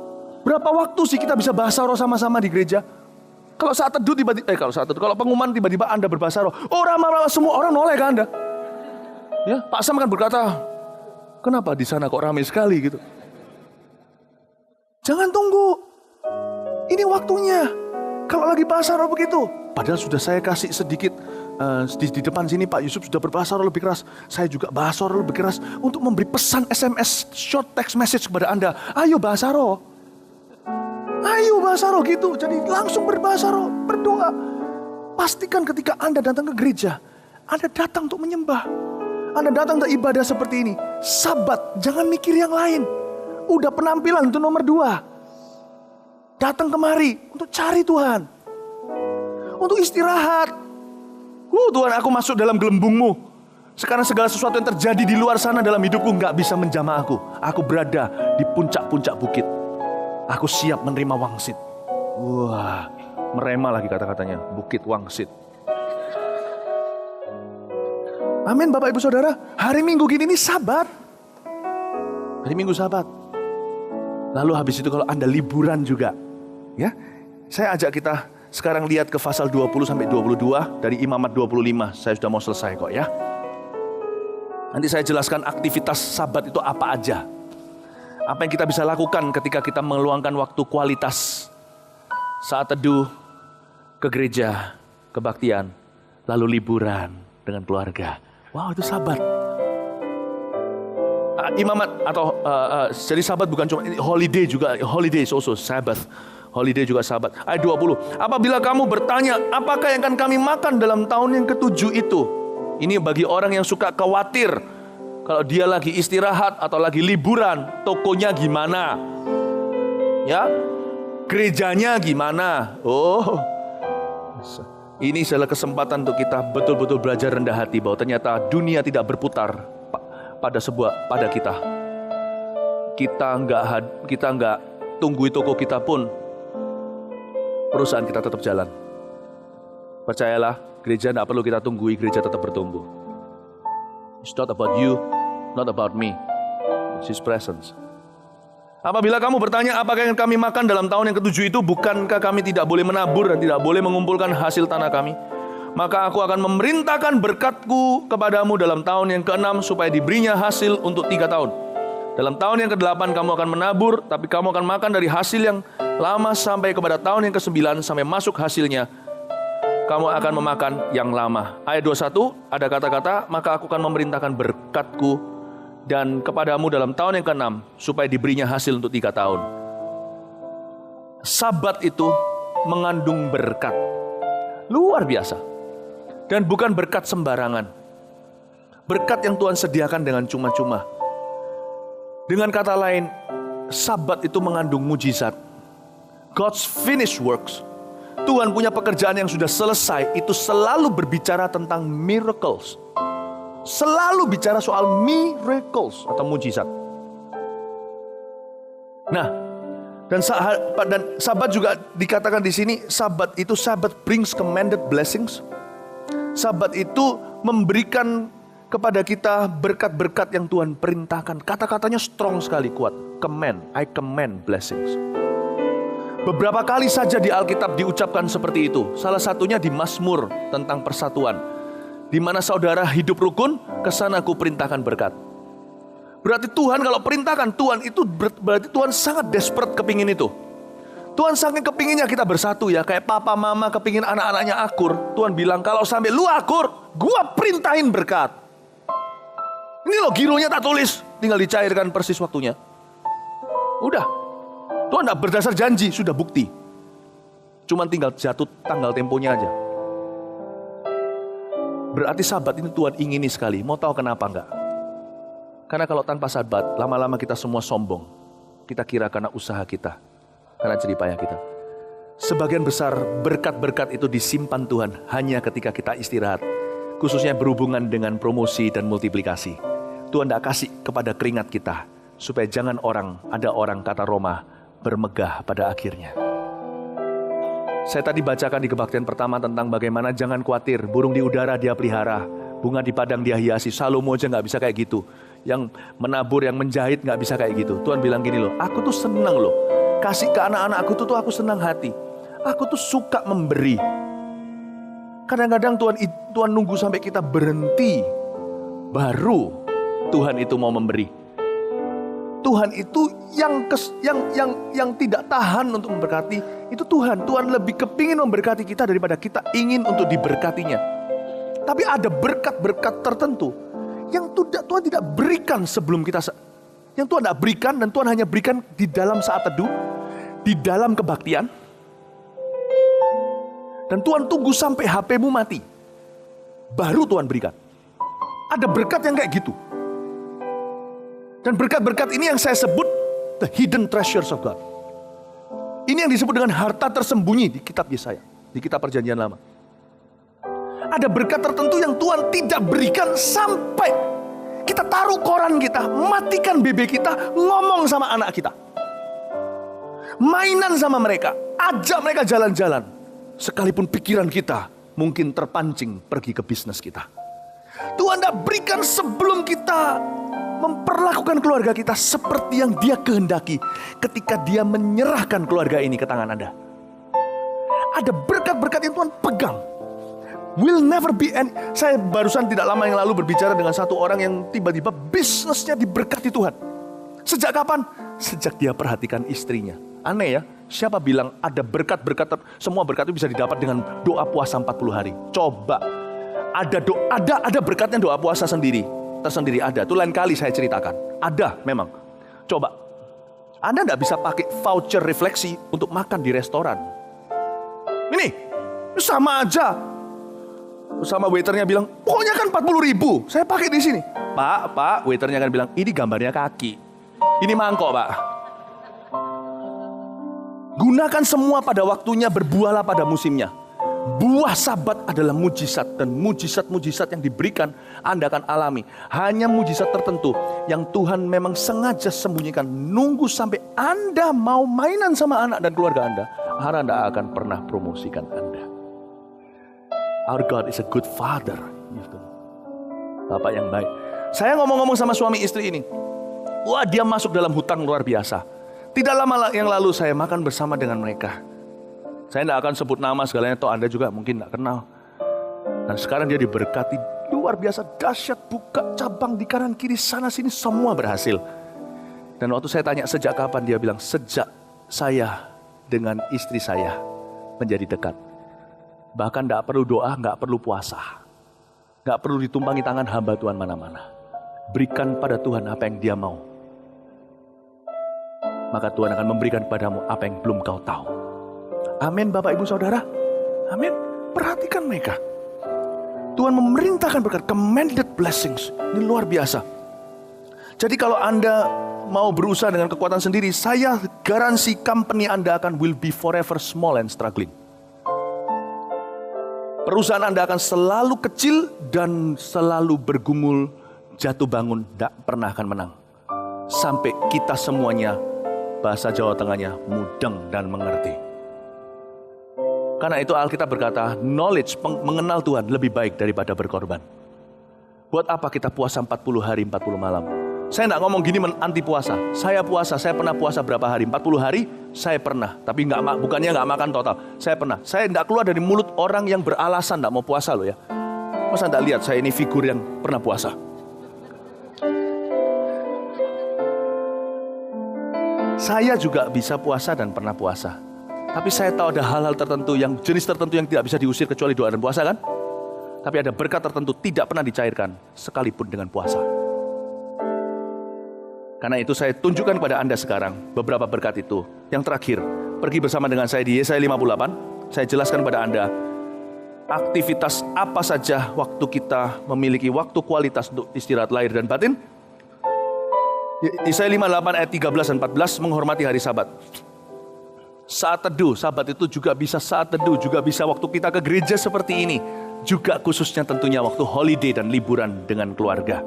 Berapa waktu sih kita bisa bahasa roh sama-sama di gereja? Kalau saat teduh kalau pengumuman tiba-tiba Anda berbahasa roh, semua orang noleh ke Anda. Ya, Pak Sam kan berkata, kenapa di sana kok ramai sekali gitu? Jangan tunggu. Ini waktunya. Kalau lagi bahasa roh begitu, padahal sudah saya kasih sedikit di depan sini Pak Yusuf sudah berbahasa roh lebih keras. Saya juga bahasa roh lebih keras untuk memberi pesan SMS short text message kepada Anda. Ayo bahasa roh. Ayo bahasa roh gitu. Jadi langsung berbahasa roh, berdoa. Pastikan ketika Anda datang ke gereja, Anda datang untuk menyembah. Anda datang untuk ibadah seperti ini. Sabat, jangan mikir yang lain. Udah penampilan itu nomor 2. Datang kemari untuk cari Tuhan. Untuk istirahat. Tuhan, aku masuk dalam gelembungmu. Sekarang segala sesuatu yang terjadi di luar sana dalam hidupku gak bisa menjamah aku. Aku berada di puncak-puncak bukit. Aku siap menerima wangsit. Wah, merema lagi kata-katanya. Bukit wangsit. Amin Bapak Ibu Saudara. Hari Minggu gini ini Sabat. Hari Minggu Sabat. Lalu habis itu kalau Anda liburan juga. Ya, saya ajak kita sekarang lihat ke pasal 20 sampai 22 dari Imamat 25. Saya sudah mau selesai kok ya. Nanti saya jelaskan aktivitas Sabat itu apa aja. Apa yang kita bisa lakukan ketika kita meluangkan waktu kualitas saat teduh, ke gereja, kebaktian, lalu liburan dengan keluarga. Wow, itu Sabat. Imamat atau jadi Sabat bukan cuma holiday juga, holiday also Sabbath. Holiday juga Sabat. Ayat 20. Apabila kamu bertanya, apakah yang akan kami makan dalam tahun yang ke-7 itu? Ini bagi orang yang suka khawatir. Kalau dia lagi istirahat atau lagi liburan, tokonya gimana? Ya, gerejanya gimana? Oh, ini adalah kesempatan untuk kita betul-betul belajar rendah hati bahwa ternyata dunia tidak berputar pada kita. Kita nggak tunggui toko kita pun, perusahaan kita tetap jalan. Percayalah, gereja tidak perlu kita tunggui, gereja tetap bertumbuh. It's not about you, not about me. It's His presence. Apabila kamu bertanya apakah yang kami makan dalam tahun yang ke-7 itu, bukankah kami tidak boleh menabur dan tidak boleh mengumpulkan hasil tanah kami? Maka aku akan memerintahkan berkatku kepadamu dalam tahun yang ke-6 supaya diberinya hasil untuk 3 tahun. Dalam tahun yang ke-8 kamu akan menabur, tapi kamu akan makan dari hasil yang lama sampai kepada tahun yang ke-9 sampai masuk hasilnya. kamu akan memakan yang lama. Ayat 21 ada kata-kata, maka aku akan memerintahkan berkat-Ku dan kepadamu dalam tahun yang ke-6 supaya diberinya hasil untuk 3 tahun. Sabat itu mengandung berkat. Luar biasa. Dan bukan berkat sembarangan. Berkat yang Tuhan sediakan dengan cuma-cuma. Dengan kata lain, Sabat itu mengandung mujizat. God's finished works. Tuhan punya pekerjaan yang sudah selesai, itu selalu berbicara tentang miracles. Selalu bicara soal miracles atau mujizat. Nah, dan Sabat juga dikatakan di sini, Sabat brings commanded blessings. Sabat itu memberikan kepada kita berkat-berkat yang Tuhan perintahkan. Kata-katanya strong sekali, kuat. I command blessings. Beberapa kali saja di Alkitab diucapkan seperti itu. Salah satunya di Mazmur tentang persatuan. Di mana saudara hidup rukun, kesana aku perintahkan berkat. Berarti Tuhan kalau perintahkan, Tuhan itu berarti Tuhan sangat desperate kepingin itu. Tuhan saking kepinginnya kita bersatu ya. Kayak papa mama kepingin anak-anaknya akur. Tuhan bilang kalau sampai lu akur, gua perintahin berkat. Ini loh gironya tak tulis. Tinggal dicairkan persis waktunya. Udah. Tuhan tidak berdasar janji, sudah bukti. Cuman tinggal jatuh tanggal temponya aja. Berarti Sabat ini Tuhan ingini sekali. Mau tahu kenapa enggak? Karena kalau tanpa Sabat, lama-lama kita semua sombong. Kita kira karena usaha kita. Karena jerih payah kita. Sebagian besar berkat-berkat itu disimpan Tuhan hanya ketika kita istirahat. Khususnya berhubungan dengan promosi dan multiplikasi. Tuhan tidak kasih kepada keringat kita. Supaya jangan ada orang kata Roma, bermegah pada akhirnya. Saya tadi bacakan di kebaktian pertama tentang bagaimana jangan khawatir, burung di udara dia pelihara, bunga di padang dia hiasi. Salomo aja gak bisa kayak gitu. Yang menabur, yang menjahit gak bisa kayak gitu. Tuhan bilang gini loh, aku tuh senang loh, kasih ke anak-anakku tuh aku senang hati. Aku tuh suka memberi. Kadang-kadang Tuhan nunggu sampai kita berhenti, baru Tuhan itu mau memberi. Tuhan itu yang tidak tahan untuk memberkati, itu Tuhan. Tuhan lebih kepingin memberkati kita daripada kita ingin untuk diberkatinya. Tapi ada berkat-berkat tertentu yang Tuhan tidak berikan sebelum kita, yang Tuhan tidak berikan dan Tuhan hanya berikan di dalam saat teduh, di dalam kebaktian. Dan Tuhan tunggu sampai HP-mu mati, baru Tuhan berikan. Ada berkat yang kayak gitu. Dan berkat-berkat ini yang saya sebut the hidden treasures of God. Ini yang disebut dengan harta tersembunyi di kitab Yesaya, di kitab Perjanjian Lama. Ada berkat tertentu yang Tuhan tidak berikan sampai kita taruh koran kita, matikan BB kita, ngomong sama anak kita. Mainan sama mereka, ajak mereka jalan-jalan. Sekalipun pikiran kita mungkin terpancing pergi ke bisnis kita. Tuhan tidak berikan sebelum kita memperlakukan keluarga kita seperti yang Dia kehendaki ketika Dia menyerahkan keluarga ini ke tangan Anda. Ada berkat-berkat yang Tuhan pegang. Will never be end. Saya barusan tidak lama yang lalu berbicara dengan satu orang yang tiba-tiba bisnisnya diberkati Tuhan. Sejak kapan? Sejak dia perhatikan istrinya. Aneh ya, siapa bilang ada berkat-berkat, semua berkat itu bisa didapat dengan doa puasa 40 hari. Coba, ada berkatnya doa puasa tersendiri ada. Itu lain kali saya ceritakan. Ada memang. Coba, Anda tidak bisa pakai voucher refleksi untuk makan di restoran. Ini sama aja. Sama waiternya bilang, pokoknya kan 40.000. Saya pakai di sini. Pak, waiternya kan bilang, ini gambarnya kaki. Ini mangkok, Pak. Gunakan semua pada waktunya, berbuahlah pada musimnya. Buah Sabat adalah mujizat, dan mujizat-mujizat yang diberikan Anda akan alami. Hanya mujizat tertentu yang Tuhan memang sengaja sembunyikan. Nunggu sampai Anda mau mainan sama anak dan keluarga Anda, Anda akan pernah promosikan Anda. Our God is a good father. Bapak yang baik. Saya ngomong-ngomong sama suami istri ini. Wah, dia masuk dalam hutang luar biasa. Tidak lama yang lalu saya makan bersama dengan mereka. Saya tidak akan sebut nama segalanya, toh Anda juga mungkin tidak kenal. Dan sekarang dia diberkati luar biasa, dahsyat, buka cabang di kanan kiri sana sini semua berhasil. Dan waktu saya tanya sejak kapan, dia bilang sejak saya dengan istri saya menjadi dekat. Bahkan gak perlu doa, gak perlu puasa. Gak perlu ditumpangi tangan hamba Tuhan mana-mana. Berikan pada Tuhan apa yang Dia mau. Maka Tuhan akan memberikan padamu apa yang belum kau tahu. Amin Bapak Ibu Saudara. Amin. Perhatikan mereka. Tuhan memerintahkan berkat, commanded blessings. Ini luar biasa. Jadi kalau Anda mau berusaha dengan kekuatan sendiri, saya garansi company Anda will be forever small and struggling. Perusahaan Anda akan selalu kecil dan selalu bergumul, jatuh bangun, tidak pernah akan menang. Sampai kita semuanya, bahasa Jawa Tengahnya, mudeng dan mengerti. Karena itu Alkitab berkata, knowledge, mengenal Tuhan lebih baik daripada berkorban. Buat apa kita puasa 40 hari, 40 malam? Saya tidak ngomong gini anti puasa. Saya puasa, saya pernah puasa berapa hari? 40 hari, saya pernah. Tapi bukannya nggak makan total. Saya pernah. Saya tidak keluar dari mulut orang yang beralasan tidak mau puasa loh ya. Masa tidak lihat saya ini figur yang pernah puasa? Saya juga bisa puasa dan pernah puasa. Tapi saya tahu ada hal-hal tertentu, yang jenis tertentu yang tidak bisa diusir kecuali doa dan puasa kan? Tapi ada berkat tertentu tidak pernah dicairkan sekalipun dengan puasa. Karena itu saya tunjukkan kepada Anda sekarang beberapa berkat itu. Yang terakhir, pergi bersama dengan saya di Yesaya 58. Saya jelaskan kepada Anda aktivitas apa saja waktu kita memiliki waktu kualitas untuk istirahat lahir dan batin. Yesaya 58 ayat 13 dan 14 menghormati hari Sabat. Saat teduh, Sabat itu juga bisa saat teduh, juga bisa waktu kita ke gereja seperti ini. Juga khususnya tentunya waktu holiday dan liburan dengan keluarga.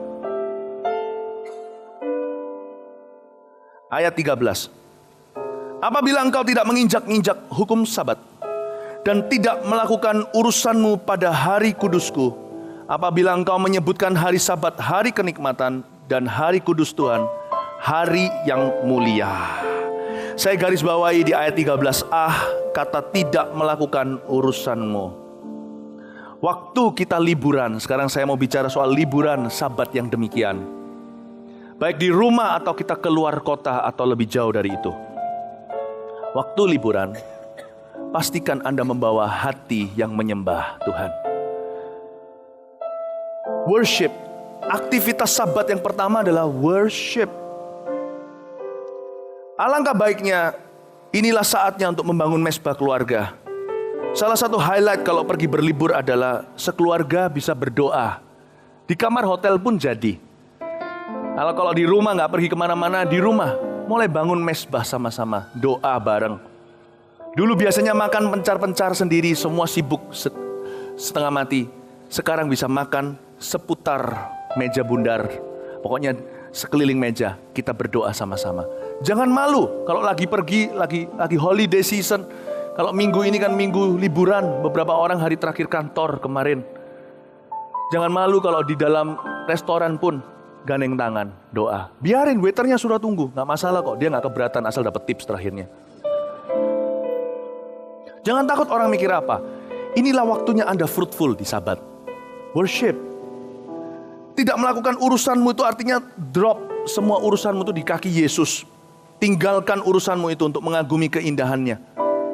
Ayat 13. Apabila engkau tidak menginjak-injak hukum Sabat dan tidak melakukan urusanmu pada hari kudusku, apabila engkau menyebutkan hari Sabat hari kenikmatan dan hari kudus Tuhan, hari yang mulia. Saya garis bawahi di ayat 13a kata tidak melakukan urusanmu. Waktu kita liburan, sekarang saya mau bicara soal liburan Sabat yang demikian. Baik di rumah atau kita keluar kota atau lebih jauh dari itu. Waktu liburan, pastikan Anda membawa hati yang menyembah Tuhan. Worship, aktivitas Sabat yang pertama adalah worship. Alangkah baiknya, inilah saatnya untuk membangun mesbah keluarga. Salah satu highlight kalau pergi berlibur adalah sekeluarga bisa berdoa. Di kamar hotel pun jadi. Kalau di rumah nggak pergi kemana-mana, di rumah mulai bangun mesbah sama-sama, doa bareng. Dulu biasanya makan pencar-pencar sendiri, semua sibuk setengah mati. Sekarang bisa makan seputar meja bundar. Pokoknya sekeliling meja kita berdoa sama-sama. Jangan malu kalau lagi pergi, lagi holiday season. Kalau minggu ini kan minggu liburan, beberapa orang hari terakhir kantor kemarin. Jangan malu kalau di dalam restoran pun gandeng tangan, doa. Biarin waiternya sudah tunggu, gak masalah kok. Dia gak keberatan asal dapat tips terakhirnya. Jangan takut orang mikir apa. Inilah waktunya Anda fruitful di Sabat. Worship. Tidak melakukan urusanmu itu artinya drop semua urusanmu itu di kaki Yesus. Tinggalkan urusanmu itu untuk mengagumi keindahannya.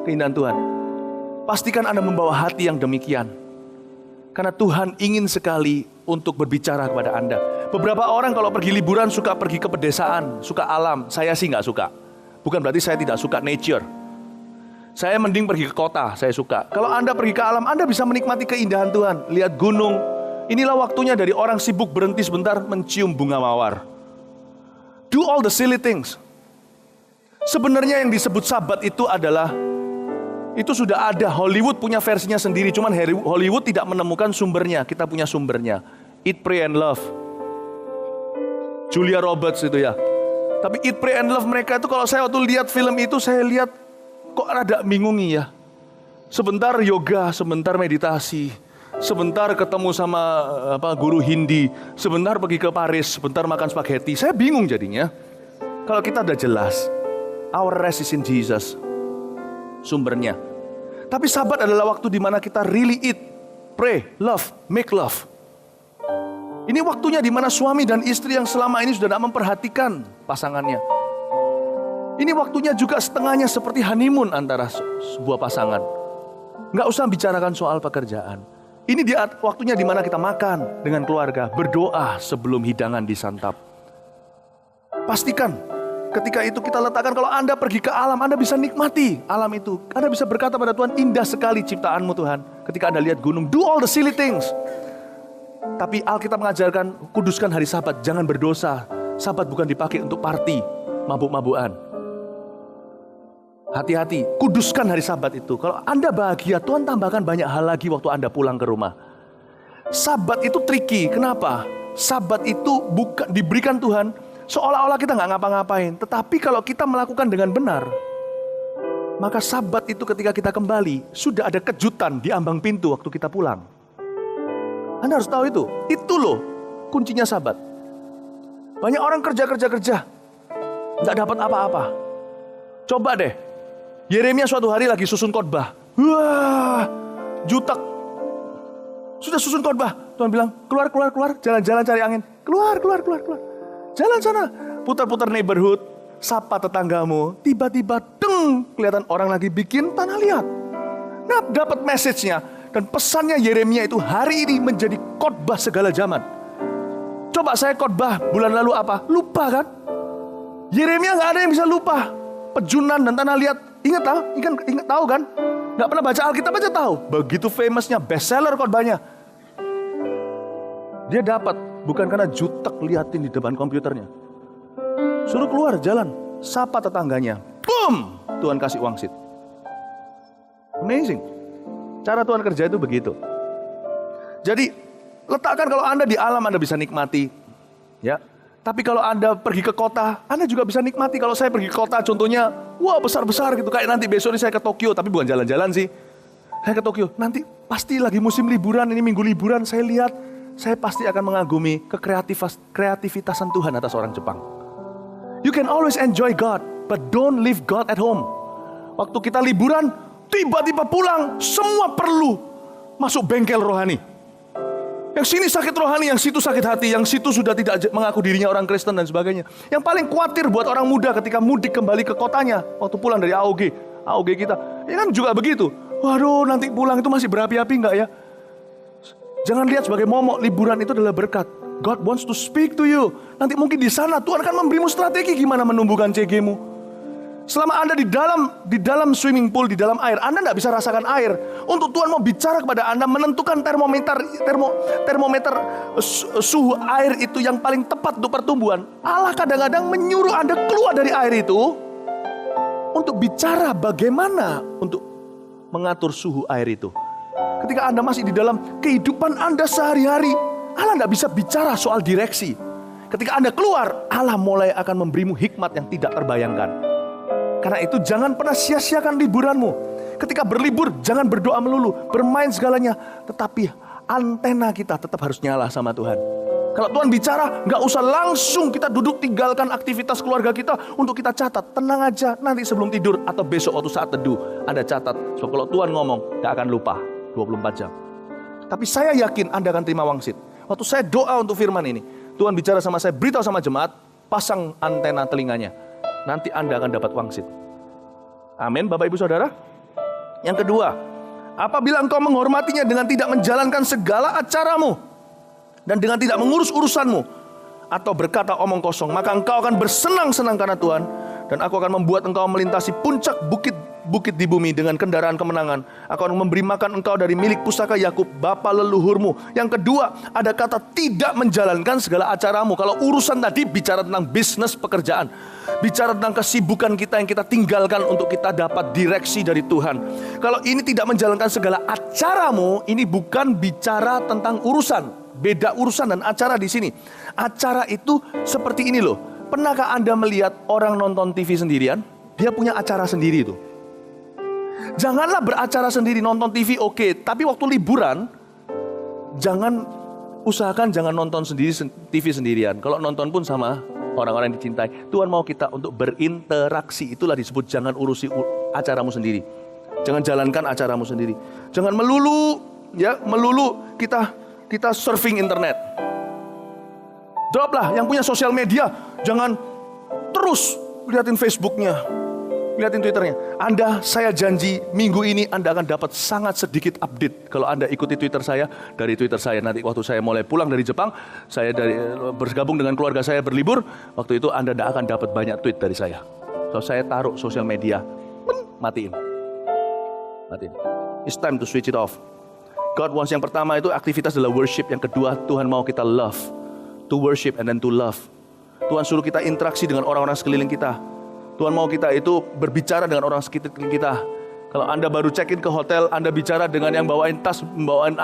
Keindahan Tuhan. Pastikan Anda membawa hati yang demikian. Karena Tuhan ingin sekali untuk berbicara kepada Anda. Beberapa orang kalau pergi liburan suka pergi ke pedesaan, suka alam. Saya sih nggak suka. Bukan berarti saya tidak suka nature. Saya mending pergi ke kota, saya suka. Kalau Anda pergi ke alam, Anda bisa menikmati keindahan Tuhan. Lihat gunung. Inilah waktunya dari orang sibuk berhenti sebentar mencium bunga mawar. Do all the silly things. Sebenarnya yang disebut Sabat itu adalah, itu sudah ada. Hollywood punya versinya sendiri, cuman Hollywood tidak menemukan sumbernya. Kita punya sumbernya. Eat, Pray, and Love. Julia Roberts itu ya. Tapi Eat, Pray, and Love mereka itu kalau saya waktu lihat film itu, saya lihat kok rada bingungi ya. Sebentar yoga, sebentar meditasi, sebentar ketemu sama guru Hindi, sebentar pergi ke Paris, sebentar makan spaghetti. Saya bingung jadinya. Kalau kita udah jelas, our rest is in Jesus. Sumbernya. Tapi Sabat adalah waktu di mana kita really eat, pray, love, make love. Ini waktunya di mana suami dan istri yang selama ini sudah tidak memperhatikan pasangannya. Ini waktunya juga setengahnya seperti honeymoon antara sebuah pasangan. Nggak usah bicarakan soal pekerjaan. Ini waktunya di mana kita makan dengan keluarga, berdoa sebelum hidangan disantap. Pastikan ketika itu kita letakkan, kalau Anda pergi ke alam, Anda bisa nikmati alam itu. Anda bisa berkata pada Tuhan, indah sekali ciptaanmu Tuhan. Ketika Anda lihat gunung, do all the silly things. Tapi Alkitab mengajarkan, kuduskan hari Sabat, jangan berdosa. Sabat bukan dipakai untuk party, mabuk-mabukan. Hati-hati, kuduskan hari Sabat itu. Kalau Anda bahagia, Tuhan tambahkan banyak hal lagi waktu Anda pulang ke rumah. Sabat itu tricky, kenapa? Sabat itu bukan diberikan Tuhan seolah-olah kita nggak ngapa-ngapain. Tetapi kalau kita melakukan dengan benar, maka Sabat itu ketika kita kembali, sudah ada kejutan di ambang pintu waktu kita pulang. Anda harus tahu itu. Itu loh kuncinya Sabat. Banyak orang kerja, nggak dapat apa-apa. Coba deh, Yeremia suatu hari lagi susun khotbah. Wah, jutak. Sudah susun khotbah. Tuhan bilang, keluar, jalan-jalan cari angin. Keluar. Jalan sana, putar-putar neighborhood, sapa tetanggamu. Tiba-tiba, kelihatan orang lagi bikin tanah liat. Nah, dapat message-nya. Dan pesannya Yeremia itu hari ini menjadi khotbah segala zaman. Coba saya khotbah bulan lalu apa? Lupa kan? Yeremia nggak ada yang bisa lupa. Pejunan dan tanah liat, ingat tahu kan? Nggak pernah baca Alkitab aja tahu. Begitu famousnya, bestseller khotbahnya. Dia dapat bukan karena jutek liatin di depan komputernya. Suruh keluar jalan, sapa tetangganya. Boom! Tuhan kasih wangsit. Amazing. Cara Tuhan kerja itu begitu. Jadi letakkan kalau Anda di alam, Anda bisa nikmati, ya. Tapi kalau Anda pergi ke kota, Anda juga bisa nikmati. Kalau saya pergi ke kota, contohnya, wah besar-besar gitu. Kayak nanti besok ini saya ke Tokyo, tapi bukan jalan-jalan sih. Saya ke Tokyo, nanti pasti lagi musim liburan, ini minggu liburan, saya lihat, saya pasti akan mengagumi kreativitasan Tuhan atas orang Jepang. You can always enjoy God, but don't leave God at home. Waktu kita liburan, tiba-tiba pulang, semua perlu masuk bengkel rohani. Yang sini sakit rohani, yang situ sakit hati, yang situ sudah tidak mengaku dirinya orang Kristen dan sebagainya. Yang paling khawatir buat orang muda ketika mudik kembali ke kotanya, waktu pulang dari AOG kita, ya kan juga begitu. Waduh, nanti pulang itu masih berapi-api enggak ya? Jangan lihat sebagai momok, liburan itu adalah berkat. God wants to speak to you. Nanti mungkin di sana Tuhan akan memberimu strategi gimana menumbuhkan CG-mu. Selama Anda di dalam swimming pool, di dalam air, Anda tidak bisa rasakan air. Untuk Tuhan mau bicara kepada Anda, menentukan termometer suhu air itu yang paling tepat untuk pertumbuhan. Allah kadang-kadang menyuruh Anda keluar dari air itu untuk bicara bagaimana untuk mengatur suhu air itu. Ketika Anda masih di dalam kehidupan Anda sehari-hari, Allah tidak bisa bicara soal direksi. Ketika Anda keluar, Allah mulai akan memberimu hikmat yang tidak terbayangkan. Karena itu jangan pernah sia-siakan liburanmu. Ketika berlibur, jangan berdoa melulu, bermain segalanya. Tetapi antena kita tetap harus nyala sama Tuhan. Kalau Tuhan bicara, nggak usah langsung kita duduk tinggalkan aktivitas keluarga kita untuk kita catat. Tenang aja, nanti sebelum tidur atau besok waktu saat teduh, Anda catat. So kalau Tuhan ngomong, nggak akan lupa 24 jam. Tapi saya yakin Anda akan terima wangsit. Waktu saya doa untuk firman ini, Tuhan bicara sama saya, beritahu sama jemaat, pasang antena telinganya. Nanti Anda akan dapat wangsit. Amin, Bapak Ibu Saudara. Yang kedua, apabila engkau menghormatinya dengan tidak menjalankan segala acaramu dan dengan tidak mengurus urusanmu atau berkata omong kosong, maka engkau akan bersenang-senang karena Tuhan, dan aku akan membuat engkau melintasi puncak bukit di bumi dengan kendaraan kemenangan. Aku akan memberi makan engkau dari milik pusaka Yakub, bapa leluhurmu. Yang kedua, ada kata tidak menjalankan segala acaramu. Kalau urusan tadi bicara tentang bisnis pekerjaan, bicara tentang kesibukan kita yang kita tinggalkan untuk kita dapat direksi dari Tuhan. Kalau ini tidak menjalankan segala acaramu, ini bukan bicara tentang urusan. Beda urusan dan acara di sini. Acara itu seperti ini loh. Pernahkah Anda melihat orang nonton TV sendirian? Dia punya acara sendiri itu. Janganlah beracara sendiri, nonton TV oke. Tapi waktu liburan, usahakan jangan nonton TV sendirian. Kalau nonton pun sama orang-orang yang dicintai. Tuhan mau kita untuk berinteraksi. Itulah disebut jangan urusi acaramu sendiri. Jangan jalankan acaramu sendiri. Jangan melulu kita surfing internet. Droplah yang punya sosial media, jangan terus liatin Facebooknya. Lihatin Twitternya. Saya janji minggu ini Anda akan dapat sangat sedikit update. Kalau Anda ikuti Twitter saya, dari Twitter saya nanti waktu saya mulai pulang dari Jepang, saya bergabung dengan keluarga saya berlibur, waktu itu Anda tidak akan dapat banyak tweet dari saya. So, saya taruh sosial media, matiin. It's time to switch it off. God wants, yang pertama itu aktivitas adalah worship. Yang kedua, Tuhan mau kita love. To worship and then to love. Tuhan suruh kita interaksi dengan orang-orang sekeliling kita. Tuhan mau kita itu berbicara dengan orang sekeliling kita. Kalau Anda baru check-in ke hotel, Anda bicara dengan yang bawain tas, bawain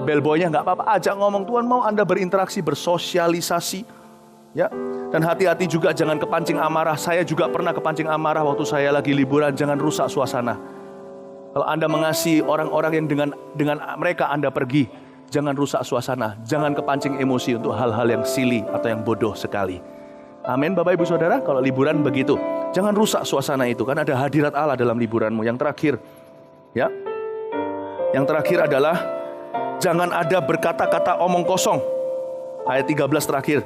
bellboy-nya, nggak apa-apa, ajak ngomong. Tuhan mau Anda berinteraksi, bersosialisasi. Ya. Dan hati-hati juga jangan kepancing amarah. Saya juga pernah kepancing amarah waktu saya lagi liburan. Jangan rusak suasana. Kalau Anda mengasihi orang-orang yang dengan mereka Anda pergi, jangan rusak suasana. Jangan kepancing emosi untuk hal-hal yang silly atau yang bodoh sekali. Amin, Bapak Ibu Saudara. Kalau liburan begitu, jangan rusak suasana itu, kan ada hadirat Allah dalam liburanmu. Yang terakhir, ya, yang terakhir adalah jangan ada berkata-kata omong kosong. Ayat 13 terakhir,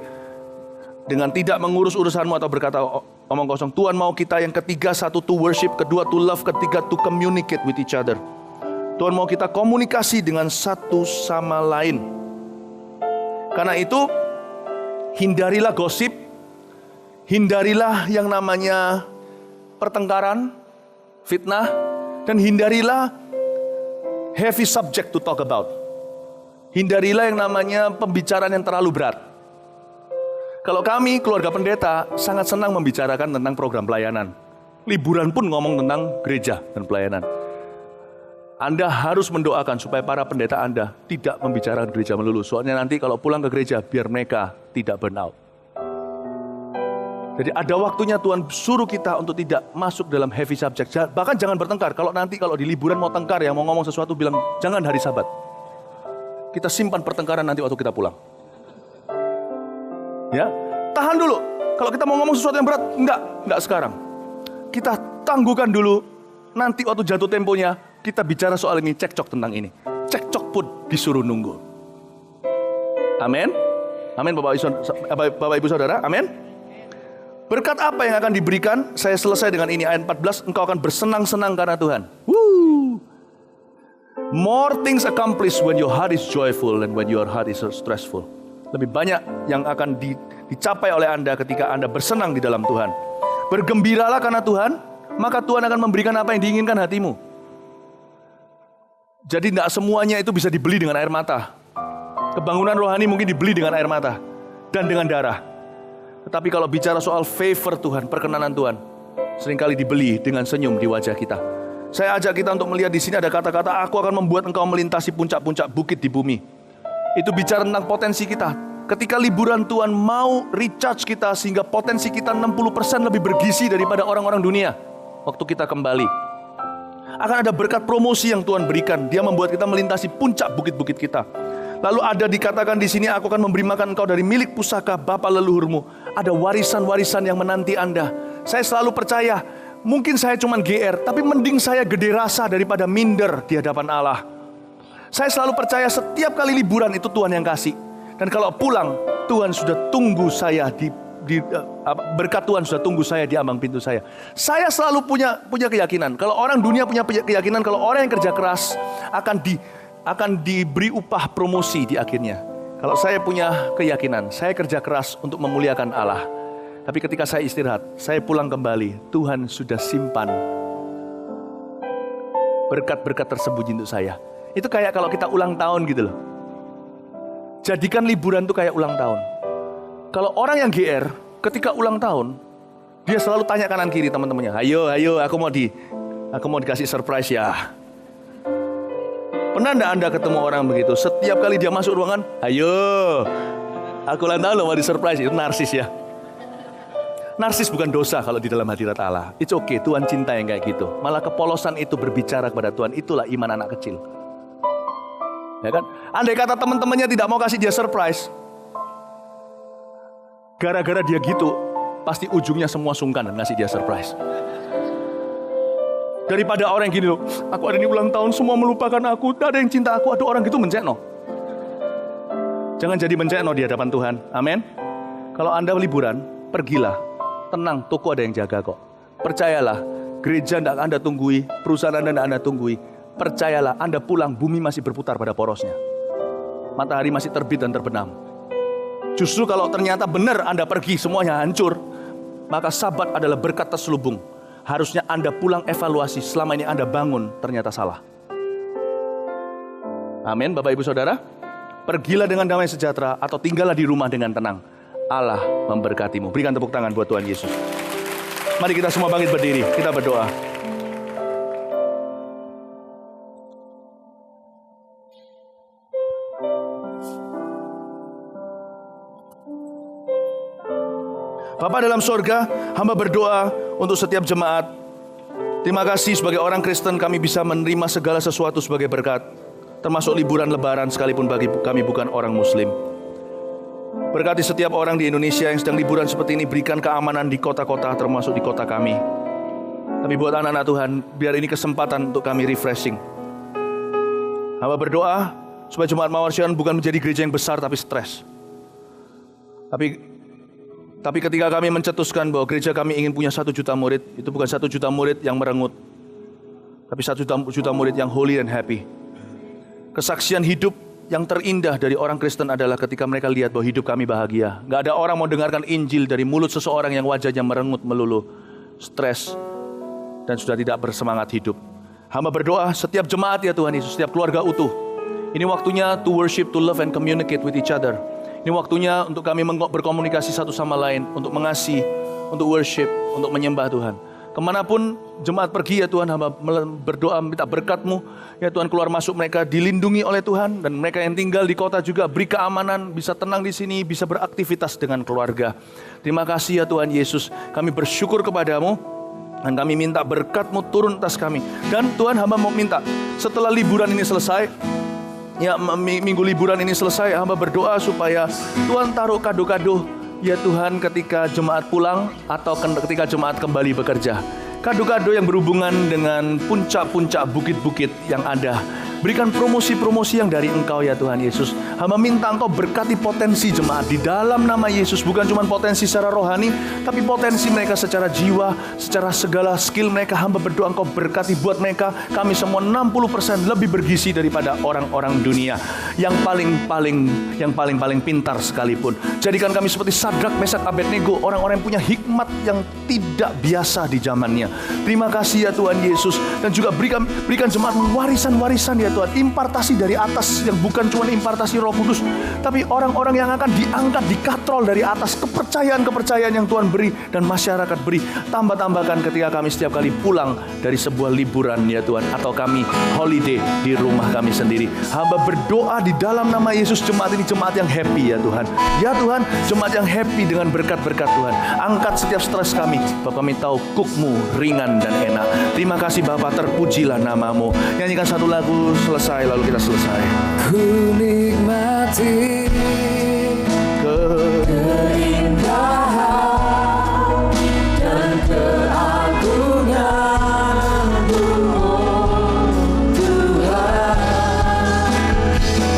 dengan tidak mengurus urusanmu atau berkata omong kosong. Tuhan mau kita yang ketiga, satu to worship, kedua to love, ketiga to communicate with each other. Tuhan mau kita komunikasi dengan satu sama lain. Karena itu, hindarilah gosip. Hindarilah yang namanya pertengkaran, fitnah, dan hindarilah heavy subject to talk about. Hindarilah yang namanya pembicaraan yang terlalu berat. Kalau kami, keluarga pendeta, sangat senang membicarakan tentang program pelayanan. Liburan pun ngomong tentang gereja dan pelayanan. Anda harus mendoakan supaya para pendeta Anda tidak membicarakan gereja melulu. Soalnya nanti kalau pulang ke gereja, biar mereka tidak burn out. Jadi ada waktunya Tuhan suruh kita untuk tidak masuk dalam heavy subject. Bahkan jangan bertengkar. Kalau di liburan mau tengkar ya, mau ngomong sesuatu, bilang jangan hari Sabat. Kita simpan pertengkaran nanti waktu kita pulang. Ya, tahan dulu. Kalau kita mau ngomong sesuatu yang berat, enggak sekarang. Kita tangguhkan dulu. Nanti waktu jatuh temponya, kita bicara soal ini, cekcok tentang ini. Cekcok pun disuruh nunggu. Amin. Amin Bapak Ibu Saudara. Amin. Berkat apa yang akan diberikan? Saya selesai dengan ini, ayat 14. Engkau akan bersenang-senang karena Tuhan. Woo! More things accomplished when your heart is joyful and when your heart is stressful. Lebih banyak yang akan dicapai oleh Anda ketika Anda bersenang di dalam Tuhan. Bergembiralah karena Tuhan, maka Tuhan akan memberikan apa yang diinginkan hatimu. Jadi tidak semuanya itu bisa dibeli dengan air mata. Kebangunan rohani mungkin dibeli dengan air mata dan dengan darah. Tetapi kalau bicara soal favor Tuhan, perkenanan Tuhan, seringkali dibeli dengan senyum di wajah kita. Saya ajak kita untuk melihat di sini ada kata-kata, aku akan membuat engkau melintasi puncak-puncak bukit di bumi. Itu bicara tentang potensi kita. Ketika liburan Tuhan mau recharge kita sehingga potensi kita 60% lebih bergizi daripada orang-orang dunia. Waktu kita kembali, akan ada berkat promosi yang Tuhan berikan. Dia membuat kita melintasi puncak bukit-bukit kita. Lalu ada dikatakan di sini, aku akan memberi makan engkau dari milik pusaka bapa leluhurmu. Ada warisan-warisan yang menanti Anda. Saya selalu percaya, mungkin saya cuma GR, tapi mending saya gede rasa daripada minder di hadapan Allah. Saya selalu percaya setiap kali liburan itu Tuhan yang kasih. Dan kalau pulang, Tuhan sudah tunggu saya berkat Tuhan sudah tunggu saya di ambang pintu saya. Saya selalu punya keyakinan. Kalau orang dunia punya keyakinan, kalau orang yang kerja keras akan diberi upah promosi di akhirnya. Kalau saya punya keyakinan, saya kerja keras untuk memuliakan Allah. Tapi ketika saya istirahat, saya pulang kembali, Tuhan sudah simpan berkat-berkat tersembunyi untuk saya. Itu kayak kalau kita ulang tahun gitu loh. Jadikan liburan itu kayak ulang tahun. Kalau orang yang GR, ketika ulang tahun, dia selalu tanya kanan kiri teman-temannya, ayo, aku mau dikasih surprise ya. Pernah enggak Anda ketemu orang begitu? Setiap kali dia masuk ruangan, ayo, aku ulang tahun loh, mau di surprise. Itu narsis ya. Narsis bukan dosa kalau di dalam hadirat Allah. It's okay, Tuhan cinta yang kayak gitu. Malah kepolosan itu berbicara kepada Tuhan, itulah iman anak kecil. Ya kan? Andai kata teman-temannya tidak mau kasih dia surprise, gara-gara dia gitu, pasti ujungnya semua sungkan dan ngasih dia surprise. Daripada orang yang gini loh, aku ada di ulang tahun, semua melupakan aku, tidak ada yang cinta aku. Aduh, orang gitu mencekno. Jangan jadi mencekno di hadapan Tuhan. Amin. Kalau Anda liburan, pergilah. Tenang, toko ada yang jaga kok. Percayalah, gereja tidak Anda tunggui, perusahaan Anda tidak Anda tunggui. Percayalah, Anda pulang, bumi masih berputar pada porosnya. Matahari masih terbit dan terbenam. Justru kalau ternyata benar Anda pergi semuanya hancur, maka Sabat adalah berkat terselubung. Harusnya Anda pulang evaluasi, selama ini Anda bangun ternyata salah. Amin, Bapak Ibu Saudara. Pergilah dengan damai sejahtera atau tinggallah di rumah dengan tenang. Allah memberkatimu. Berikan tepuk tangan buat Tuhan Yesus. Mari kita semua bangkit berdiri, kita berdoa. Bapa dalam sorga, hamba berdoa untuk setiap jemaat. Terima kasih sebagai orang Kristen kami bisa menerima segala sesuatu sebagai berkat, termasuk liburan lebaran sekalipun bagi kami bukan orang muslim. Berkati setiap orang di Indonesia yang sedang liburan seperti ini, berikan keamanan di kota-kota termasuk di kota kami. Tapi buat anak-anak Tuhan, biar ini kesempatan untuk kami refreshing. Hamba berdoa supaya Jemaat Mawar Sion bukan menjadi gereja yang besar tapi stres. Tapi ketika kami mencetuskan bahwa gereja kami ingin punya 1 juta murid, itu bukan 1 juta murid yang merengut, tapi 1 juta murid yang holy and happy. Kesaksian hidup yang terindah dari orang Kristen adalah ketika mereka lihat bahwa hidup kami bahagia. Gak ada orang mau dengarkan Injil dari mulut seseorang yang wajahnya merengut melulu, stres, dan sudah tidak bersemangat hidup. Hamba berdoa setiap jemaat ya Tuhan Yesus, setiap keluarga utuh. Ini waktunya to worship, to love and communicate with each other. Ini waktunya untuk kami berkomunikasi satu sama lain, untuk mengasihi, untuk worship, untuk menyembah Tuhan. Kemanapun jemaat pergi ya Tuhan, hamba berdoa minta berkat-Mu. Ya Tuhan, keluar masuk mereka dilindungi oleh Tuhan. Dan mereka yang tinggal di kota juga beri keamanan, bisa tenang di sini, bisa beraktivitas dengan keluarga. Terima kasih ya Tuhan Yesus, kami bersyukur kepadamu. Dan kami minta berkat-Mu turun atas kami. Dan Tuhan, hamba mau minta setelah liburan ini selesai, ya minggu liburan ini selesai, hamba berdoa supaya Tuhan taruh kado-kado ya Tuhan ketika jemaat pulang atau ketika jemaat kembali bekerja. Kado-kado yang berhubungan dengan puncak-puncak bukit-bukit yang ada. Berikan promosi-promosi yang dari Engkau ya Tuhan Yesus. Hamba minta Engkau berkati potensi jemaat di dalam nama Yesus. Bukan cuma potensi secara rohani, tapi potensi mereka secara jiwa, secara segala skill mereka. Hamba berdoa Engkau berkati buat mereka. Kami semua 60% lebih bergizi daripada orang-orang dunia yang paling pintar sekalipun. Jadikan kami seperti Sadrak, Mesak, Abednego, orang-orang yang punya hikmat yang tidak biasa di zamannya. Terima kasih ya Tuhan Yesus. Dan juga berikan jemaat warisan-warisan ya Tuhan, impartasi dari atas yang bukan cuma impartasi Roh Kudus, tapi orang-orang yang akan diangkat, dikatrol dari atas, kepercayaan-kepercayaan yang Tuhan beri dan masyarakat beri. Tambah-tambahkan ketika kami setiap kali pulang dari sebuah liburan ya Tuhan, atau kami holiday di rumah kami sendiri. Hamba berdoa di dalam nama Yesus, jemaat ini jemaat yang happy ya Tuhan. Ya Tuhan, jemaat yang happy dengan berkat-berkat Tuhan. Angkat setiap stres kami, Bapak kami tahu kuk-Mu ringan dan enak. Terima kasih Bapak, terpujilah nama-Mu. Nyanyikan satu lagu selesai, lalu kita selesai. Ku nikmati keindahan dan keagungan-Mu, Tuhan.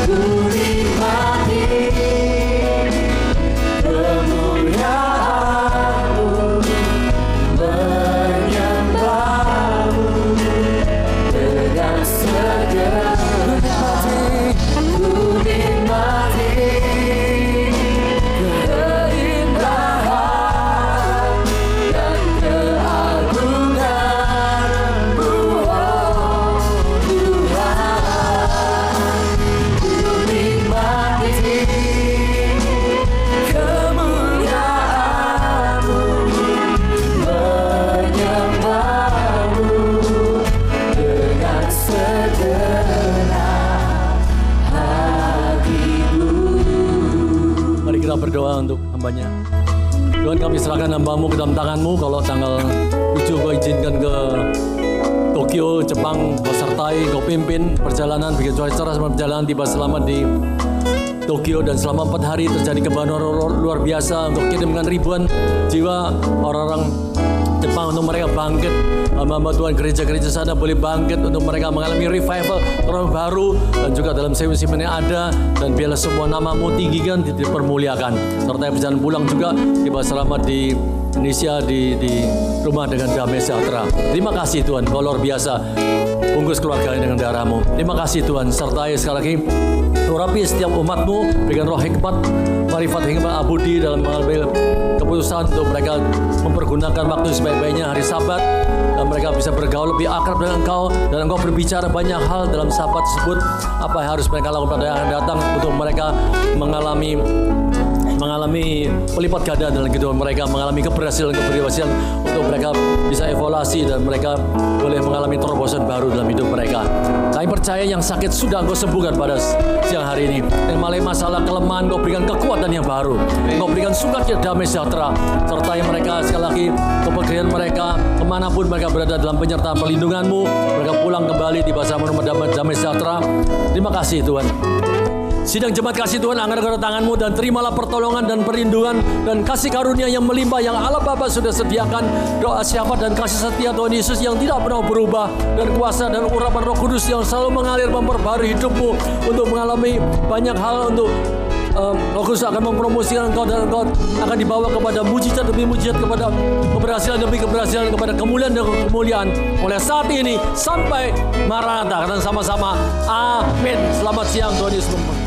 Ku nikmati kemuliaan-Mu, menyembah-Mu dengan segenap. Berdoa untuk hambanya. Tuhan, kami serahkan hamba-Mu ke dalam tangan-Mu. Kalau tanggal 7 Kau izinkan ke Tokyo, Jepang, Kau sertai, Kau pimpin perjalanan, bikin cuaca sama perjalanan, tiba selamat di Tokyo, dan selama 4 hari terjadi kebanggaan luar biasa untuk kirimkan ribuan jiwa orang-orang Jepang untuk mereka bangkit. Hamba-hamba Tuhan, gereja-gereja sana boleh bangkit untuk mereka mengalami revival orang baru, dan juga dalam semen-semen yang ada, dan biarlah semua nama-Mu tinggikan, dipermuliakan, serta perjalanan pulang juga tiba selamat di Indonesia di rumah dengan damai sejahtera. Terima kasih Tuhan, Kau luar biasa. Bungkus keluarga dengan darah-Mu. Terima kasih Tuhan, sertai sekali lagi urapi setiap umat-Mu, berikan roh hikmat, marifat hikmat abudi dalam mengambil keputusan untuk mereka mempergunakan waktu sebaik-baiknya hari Sabat, dan mereka bisa bergaul lebih akrab dengan Engkau, dan Engkau berbicara banyak hal dalam Sabat tersebut, apa yang harus mereka lakukan pada yang datang untuk mereka mengalami pelipat ganda dalam kehidupan mereka, mengalami keberhasilan untuk mereka bisa evaluasi dan mereka boleh mengalami terobosan baru dalam hidup mereka. Kami percaya yang sakit sudah Engkau sembuhkan pada siang hari ini. Yang malai masalah kelemahan, Engkau berikan kekuatan yang baru. Engkau berikan sukacita damai sejahtera. Sertai mereka sekali lagi kepergian mereka, kemanapun mereka berada dalam penyertaan perlindungan-Mu. Mereka pulang kembali di bahasa rumah damai sejahtera. Terima kasih Tuhan. Sidang jemaat kasih Tuhan, angkat tangan-Mu dan terimalah pertolongan dan perlindungan dan kasih karunia yang melimpah yang Allah Bapa sudah sediakan. Doa syafaat dan kasih setia Tuhan Yesus yang tidak pernah berubah, dan kuasa dan urapan Roh Kudus yang selalu mengalir memperbarui hidupmu untuk mengalami banyak hal. Untuk Roh Kudus akan mempromosikan engkau, dan engkau akan dibawa kepada mujizat demi mujizat, kepada keberhasilan demi keberhasilan, kepada kemuliaan demi kemuliaan oleh saat ini sampai Maranatha. Katakan sama-sama, amin. Selamat siang, Tuhan Yesus.